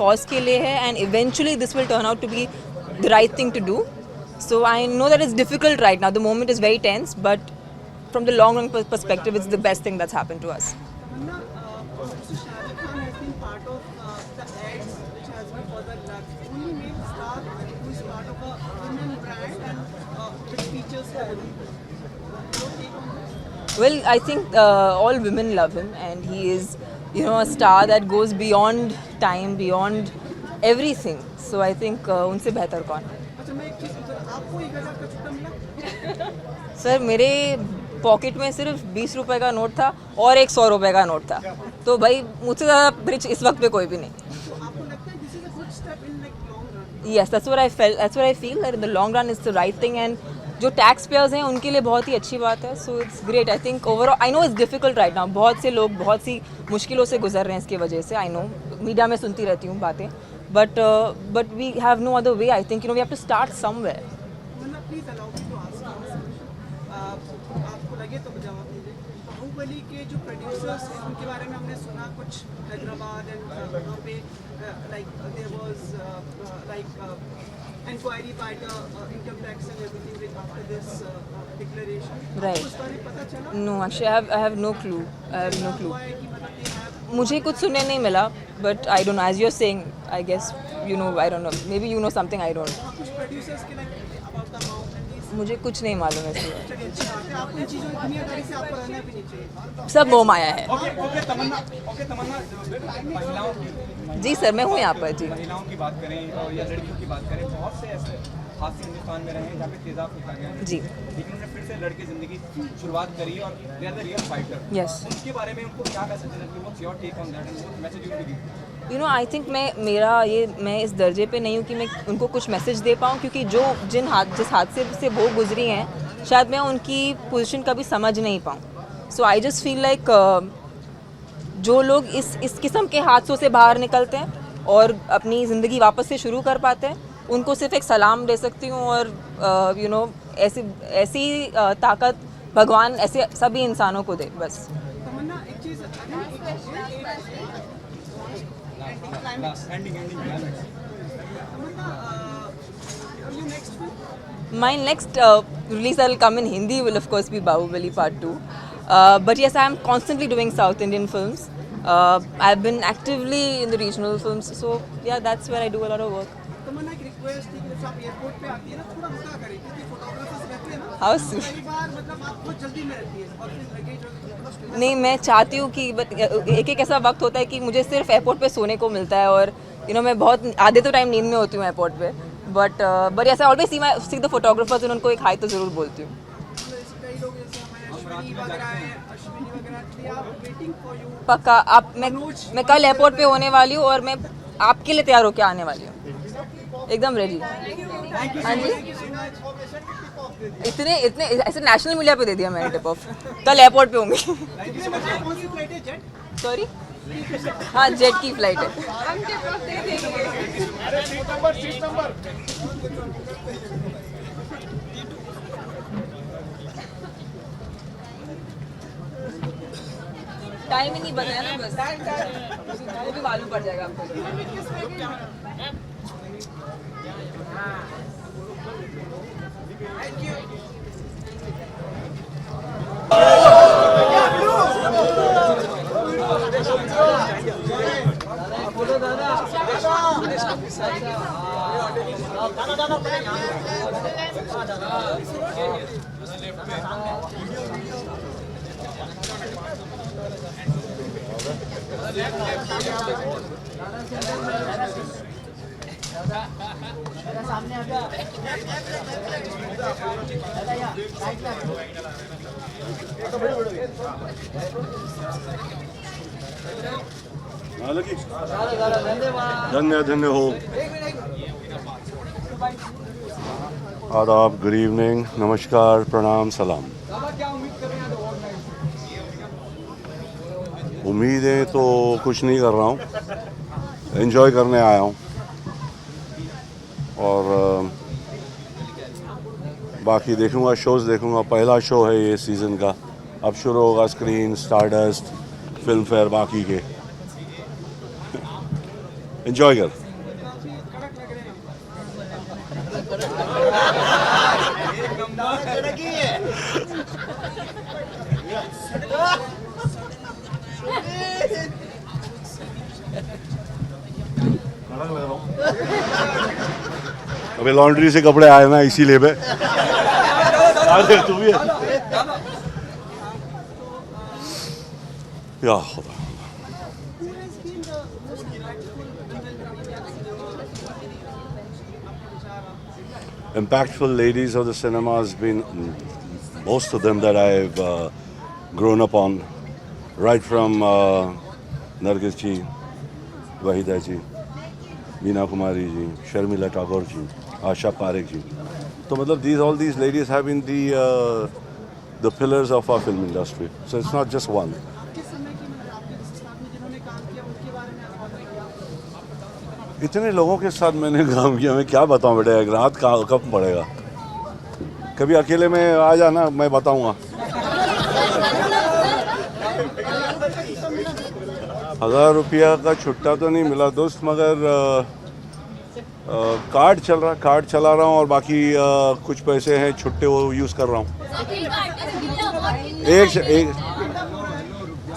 cause के लिए है and eventually this will turn out to be the right thing to do. So I know that it's difficult right now. The moment is very tense, but from the long run perspective, it's the best thing that's happened to us. Mr. Shah Rukh Khan has been part of the ads which has been for the Lux. Only male star who is part of a women brand and which features heavily. Your take on this? Well, I think all women love him and he is, you know, a star that goes beyond time, beyond everything. So I think उनसे बेहतर कौन है? अच्छा मैं एक चीज़ पूछूं, आपको 1000 का छुट्टा मिला? सर मेरे पॉकेट में सिर्फ 20 रुपए का नोट था और एक 100 रुपए का नोट था. तो भाई मुझसे ज़्यादा रिच इस वक्त पे कोई भी नहीं. तो आपको लगता है this is a good step in like long run? Yes, that's what I felt. That's what I feel that in the long run it's the right thing and जो टैक्स पेयर्स हैं उनके लिए बहुत ही अच्छी बात है. So it's great. I think overall I know it's difficult right now. बहुत से लोग बहुत सी मुश्किलों से गुजर रहे हैं इसकी वजह से. आई नो मीडिया में सुनती रहती हूँ बातें but we have no other way. I think you know we have to start somewhere. Please allow me to ask आपको लगे तो जवाब दीजिए. How बाहुबली के जो प्रोड्यूसर्स हैं उनके बारे में हमने सुना कुछ हैदराबाद एंड वहाँ पे like there was like inquiry by the income tax and everything after this declaration. Right. उस बारे में पता चला? No, actually, I have no clue. I have no clue. हुआ है कि मतलब they have मुझे कुछ सुनने नहीं मिला, but I don't know. As you're saying, I guess you know. I don't know. Maybe you know something I don't. कुछ प्रोड्यूसर्स के like about the amount and this. मुझे कुछ नहीं मालूम है इसलिए. चलिए अच्छी बात है. आपको इन चीज़ों की दुनियादारी से आपको रहना भी नहीं चाहिए. सब मोह माया है. ओके तमन्ना महिलाओं की जी सर, मैं हूँ यहाँ पर जी. महिलाओं की बात करें या लड़कियों की बात करें, बहुत से ऐसे हादसे हिंदुस्तान में रहे हैं जहाँ पे तेजाब फेंका गया है. जी. लेकिन उन्होंने फिर से लड़के ज़िंदगी शुरुआत करी और they are the real fighter. Yes. उनके बारे में उनको क्या मैसेज देना चाहिए? What's your take on that and what message you will give? You know, I think मैं इस दर्जे पे नहीं हूँ कि मैं उनको कुछ मैसेज दे पाऊँ, क्योंकि जिस हादसे से वो गुजरी हैं, शायद मैं उनकी पोजीशन कभी समझ नहीं पाऊँ. सो आई जस्ट फील लाइक जो लोग इस किस्म के हादसों से बाहर निकलते हैं और अपनी ज़िंदगी वापस से शुरू कर पाते हैं, उनको सिर्फ एक सलाम दे सकती हूँ. और यू नो, ऐसी ताकत भगवान ऐसे सभी इंसानों को दे बस. तमन्ना एक चीज़ ending climax. Tamannaah your next film? My next release that will come in Hindi will of course be Bahubali Part 2. But yes, I am constantly doing South Indian films. I've been actively in the regional films, so yeah, that's where I do a lot of work. तमन्ना एक request थी कि जब आप airport पे आती है ना, थोड़ा रुका करें क्योंकि फोटोग्राफर्स रहते हैं ना. How soon? कई बार मतलब आप बहुत जल्दी में रहती है और फिर लगेज और नहीं, मैं चाहती हूँ कि एक ऐसा वक्त होता है कि मुझे सिर्फ एयरपोर्ट पे सोने को मिलता है, और यू नो मैं बहुत आधे तो टाइम नींद में होती हूँ एयरपोर्ट पे. But yes, I always see the photographers, उनको एक हाई तो ज़रूर बोलती हूँ. कई लोग जैसे हमारे अश्विनी वगैरह हैं, अश्विनी वगैरह, they are waiting for you. पक्का मैं कल एयरपोर्ट पे होने वाली हूँ और मैं आपके लिए तैयार होकर आने वाली हूँ, एकदम रेडी. हाँ जी. इतने ऐसे नेशनल मीडिया पे दे दिया मैंने टिप ऑफ. कल एयरपोर्ट पे होंगी. कौन सी फ्लाइट है? जेट? सॉरी, हाँ जेट की फ्लाइट है. टाइम ही नहीं बताया ना, बस वो भी मालूम पड़ जाएगा आपको. धन्य धन्य हो. आदाब, गुड इवनिंग, नमस्कार, प्रणाम, सलाम. उम्मीदें तो कुछ नहीं कर रहा हूँ, एंजॉय करने आया हूँ. और बाकी देखूँगा, शोज़ देखूँगा. पहला शो है ये सीज़न का, अब शुरू होगा स्क्रीन, स्टारडस्ट, फिल्म फेयर, बाकी के. एंजॉय कर. अबे लॉन्ड्री से कपड़े आए ना, इसीलिए बे. अरे तू भी है या खुदा. Impactful ladies of the cinema has been most of them that I've grown up on, right from Nargis ji, Wahida ji, Meena Kumari ji, Sharmila Tagore ji, Asha Parekh ji. So matlab all these ladies have been the pillars of our film industry. So it's not just one. इतने लोगों के साथ मैंने काम किया, मैं क्या बताऊं बेटा, एक रात कब पड़ेगा. कभी अकेले में आ जाना, मैं बताऊंगा. 1000 रुपया का छुट्टा तो नहीं मिला दोस्त, मगर कार्ड चला रहा हूँ और बाकी कुछ पैसे हैं छुट्टे वो यूज़ कर रहा हूँ। एक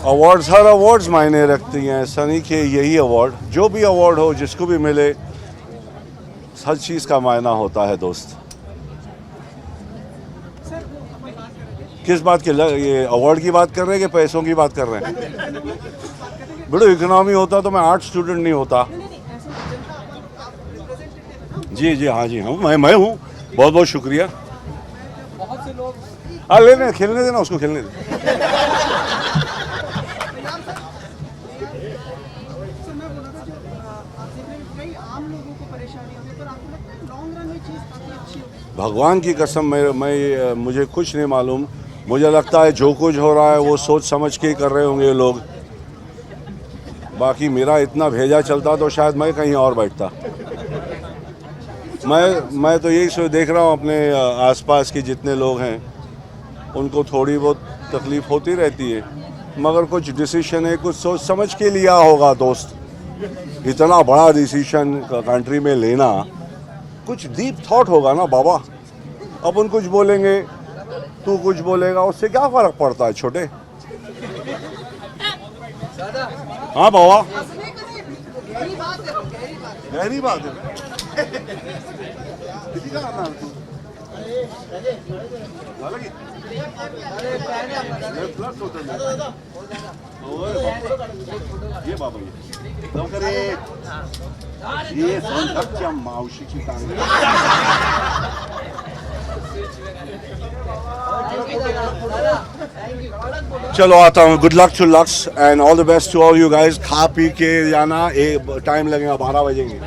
अवार्ड्स, हर अवार्ड्स मायने रखती हैं। सनी के यही अवार्ड, जो भी अवार्ड हो जिसको भी मिले, हर चीज़ का मायना होता है दोस्त। किस बात के ये अवार्ड की बात कर रहे हैं कि पैसों की बात कर रहे हैं? बड़ो इकोनॉमी होता तो मैं आर्ट स्टूडेंट नहीं होता। जी हाँ मैं हूँ। बहुत बहुत शुक्रिया। बहुत से लोग लेने खेलने देना, उसको खेलने दे। मैं बोला था जो कई आम लोगों को परेशानी होगी, पर आपको लगता है लॉन्ग रन में चीज़ काफ़ी अच्छी होगी? भगवान की कसम मैं मुझे कुछ नहीं मालूम। मुझे लगता है जो कुछ हो रहा है वो सोच समझ के ही कर रहे होंगे लोग। बाकी मेरा इतना भेजा चलता तो शायद मैं कहीं और बैठता। मैं तो यही देख रहा हूँ अपने आसपास के जितने लोग हैं उनको थोड़ी बहुत तकलीफ़ होती रहती है, मगर कुछ डिसीजन है कुछ सोच समझ के लिया होगा दोस्त। इतना बड़ा डिसीजन कंट्री में लेना कुछ डीप थॉट होगा ना बाबा। अपन कुछ बोलेंगे, तू कुछ बोलेगा, उससे क्या फ़र्क पड़ता है छोटे? हाँ बाबा, गहरी बात है। ये बाबा ये संकटच्या मावशीची टांग। चलो आता हूँ। Good luck to lucks and all the best to all you guys. खा पी के जाना, टाइम लगेगा, 12 बजेंगे।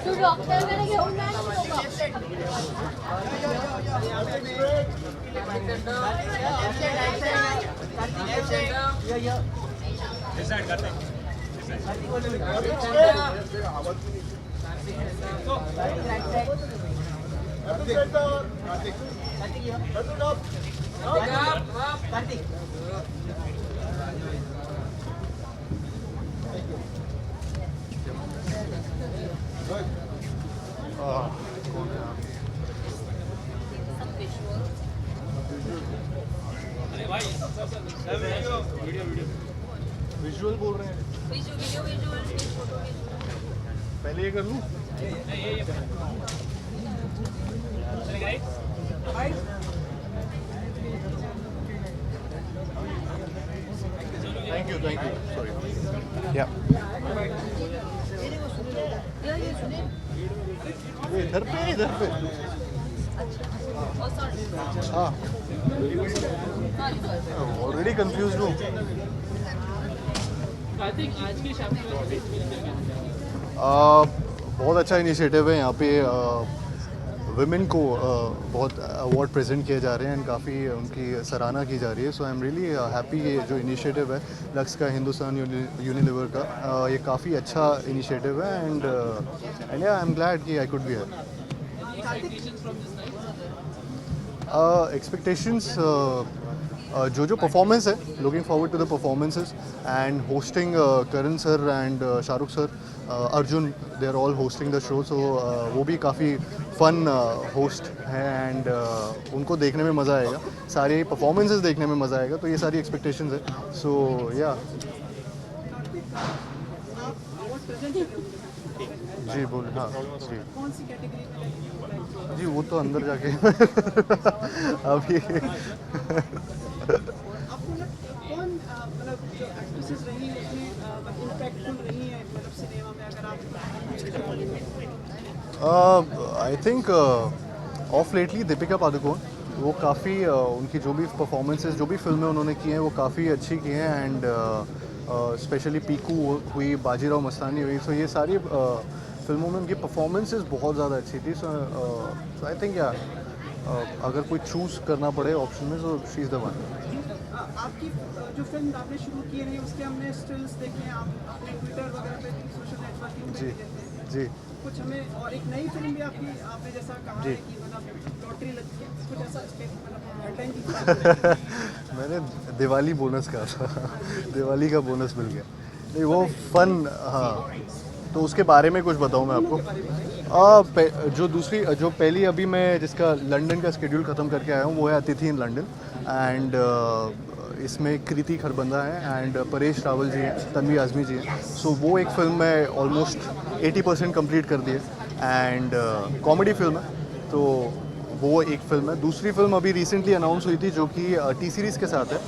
तू डॉक्टर मैंने घेऊन जाणार विजुअल बोल रहे हैं। पहले ये कर लूं। Thank you sorry. या इधर पे हाँ ऑलरेडी कंफ्यूज हूँ। बहुत अच्छा इनिशिएटिव है यहाँ पे। वुमेन को बहुत अवार्ड प्रेजेंट किए जा रहे हैं एंड काफ़ी उनकी सराहना की जा रही है। सो आई एम रियली हैप्पी। ये जो इनिशिएटिव है लक्स का, हिंदुस्तान यूनिलीवर का, ये काफ़ी अच्छा इनिशिएटिव है एंड आई एम ग्लैड कि I could be here. Expectations जो परफॉर्मेंस है, looking forward to the performances and hosting Karan sir and Shahrukh sir, Arjun, they are all hosting the show. So वो भी काफ़ी फन होस्ट है एंड उनको देखने में मज़ा आएगा, सारे परफॉर्मेंसेस देखने में मज़ा आएगा। तो ये सारी एक्सपेक्टेशंस है। सो या जी बोल। हाँ जी कौन सी कैटेगरी जी वो तो अंदर जाके अभी आपको कौन मतलब जो एक्ट्रेसेस रही उसमें इम्पैक्टफुल रही है मतलब सिनेमा में, अगर आप I think of lately Deepika Padukone, वो काफ़ी उनकी जो भी परफॉर्मेंसेस, जो भी फिल्में उन्होंने की हैं वो काफ़ी अच्छी की हैं एंड स्पेशली पीकू हुई, बाजीराव मस्तानी हुई। सो ये सारी फिल्मों में उनकी परफॉर्मेंसेस बहुत ज़्यादा अच्छी थी। सो आई थिंक या अगर कोई चूज़ करना पड़े ऑप्शन में, so she is the one. आपकी जो फिल्म आपने शुरू की है उसके हमने स्टिल्स देखे हैं, आपने ट्विटर वगैरह पे सोशल नेटवर्किंग में भी देते हैं जी कुछ हमें, और एक नई फिल्म भी आपकी आपने जैसा कहा है कि मतलब लॉटरी लगती है, कुछ ऐसा मतलब हेडलाइन की मैंने दिवाली बोनस कहा था दिवाली का बोनस मिल गया। नहीं वो फन, हाँ तो उसके बारे में कुछ बताऊँ मैं आपको। जो पहली अभी मैं जिसका लंदन का स्केड्यूल ख़त्म करके आया हूँ वो है अतिथि इन लंदन, एंड इसमें कृति खरबंदा है एंड परेश रावल जी हैं, तन्वी आज़मी जी हैं। सो वो एक फिल्म मैं ऑलमोस्ट 80% कंप्लीट कर दी है, एंड कॉमेडी फिल्म है तो वो एक फिल्म है। दूसरी फिल्म अभी रिसेंटली अनाउंस हुई थी जो कि टी सीरीज़ के साथ है,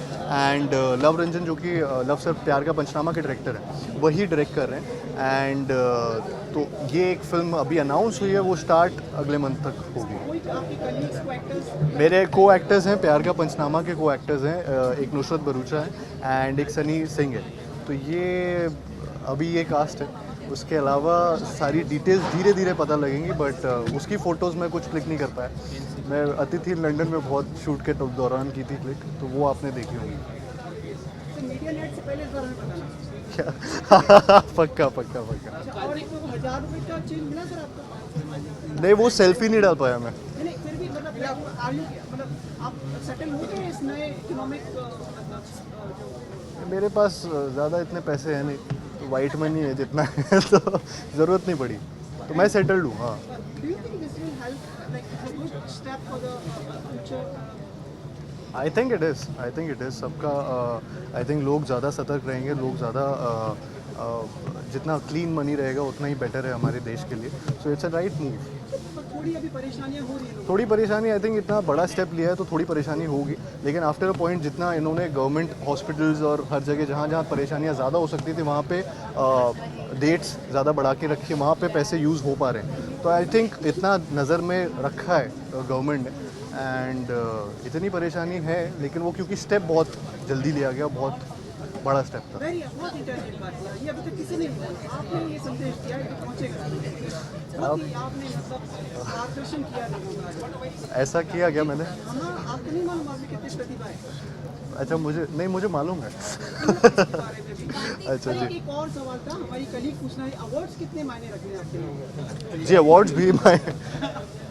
एंड लव रंजन जो कि लव सर प्यार का पंचनामा के डायरेक्टर हैं वही डायरेक्ट कर रहे हैं, एंड तो ये एक फिल्म अभी अनाउंस हुई है, वो स्टार्ट अगले मंथ तक होगी। मेरे को एक्टर्स हैं, प्यार का पंचनामा के को एक्टर्स हैं, एक नुसरत भरूचा है एंड एक सनी सिंह है। तो ये अभी ये कास्ट है, उसके अलावा सारी डिटेल्स धीरे धीरे पता लगेंगी, बट उसकी फ़ोटोज़ में कुछ क्लिक नहीं कर पाया। मैं अतिथि लंदन में बहुत शूट के दौरान की थी क्लिक, तो वो आपने देखी होगी। मीडिया नेट से पहले इस बारे में बताना क्या पक्का पक्का पक्का। और एक 1000 रुपये का चेंज मिला सर आपको? नहीं वो सेल्फी नहीं डाल पाया मैं। नहीं फिर भी मतलब मतलब आप सेटल हो गए इस नए इकोनॉमिक मेरे पास ज़्यादा इतने पैसे हैं नहीं, तो वाइट मनी है जितना है तो ज़रूरत नहीं पड़ी, तो मैं सेटल्ड हूँ। हाँ आई थिंक इट इज़ सबका आई थिंक लोग ज़्यादा सतर्क रहेंगे, लोग ज़्यादा जितना क्लीन मनी रहेगा उतना ही बेटर है हमारे देश के लिए। So it's a right move. थोड़ी अभी परेशानियां हो रही हैं, थोड़ी परेशानी, आई थिंक इतना बड़ा स्टेप लिया है तो थोड़ी परेशानी होगी, लेकिन आफ्टर अ पॉइंट जितना इन्होंने गवर्नमेंट हॉस्पिटल्स और हर जगह जहाँ जहाँ परेशानियाँ ज़्यादा हो सकती थी वहाँ पे डेट्स ज़्यादा बढ़ा के रखी, वहाँ पे पैसे यूज़ हो पा रहे हैं। तो आई थिंक इतना नज़र में रखा है गवर्नमेंट ने, एंड इतनी परेशानी है, लेकिन वो क्योंकि स्टेप बहुत जल्दी लिया गया, बहुत बड़ा स्टेप था। बहुत इंटरेस्टिंग बात है, ये अभी तक किसी ने बोला, आपने ये संदेश दिया कि पहुंचेगा, आपने मतलब मार्गदर्शन किया लोगों। ऐसा किया क्या मैंने? आपको नहीं मालूम आपने कितनी प्रतिभा है? अच्छा मुझे मालूम है। अच्छा जी। एक और सवाल था, हमारी कलीग पूछना है, अवार्ड्स कितने मायने रखते हैं आपके लिए? जी अवार्ड्स भी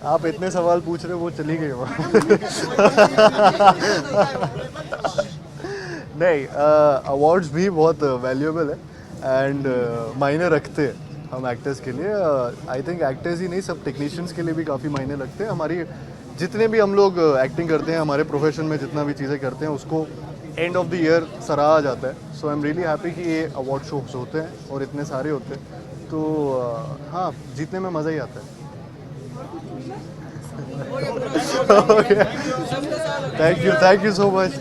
आप इतने सवाल पूछ रहे हो, वो चली गई वहाँ। नहीं अवार्ड्स भी बहुत वैल्यूएबल है एंड मायने रखते हैं हम एक्टर्स के लिए। आई थिंक एक्टर्स ही नहीं, सब टेक्नीशियंस के लिए भी काफ़ी मायने लगते हैं। हमारी जितने भी हम लोग एक्टिंग करते हैं, हमारे प्रोफेशन में जितना भी चीज़ें करते हैं, उसको एंड ऑफ द ईयर सराहा जाता है। सो आई एम रियली हैप्पी कि ये अवार्ड शोज होते हैं और इतने सारे होते हैं, तो हाँ जीतने में मज़ा ही आता है। Thank you so much.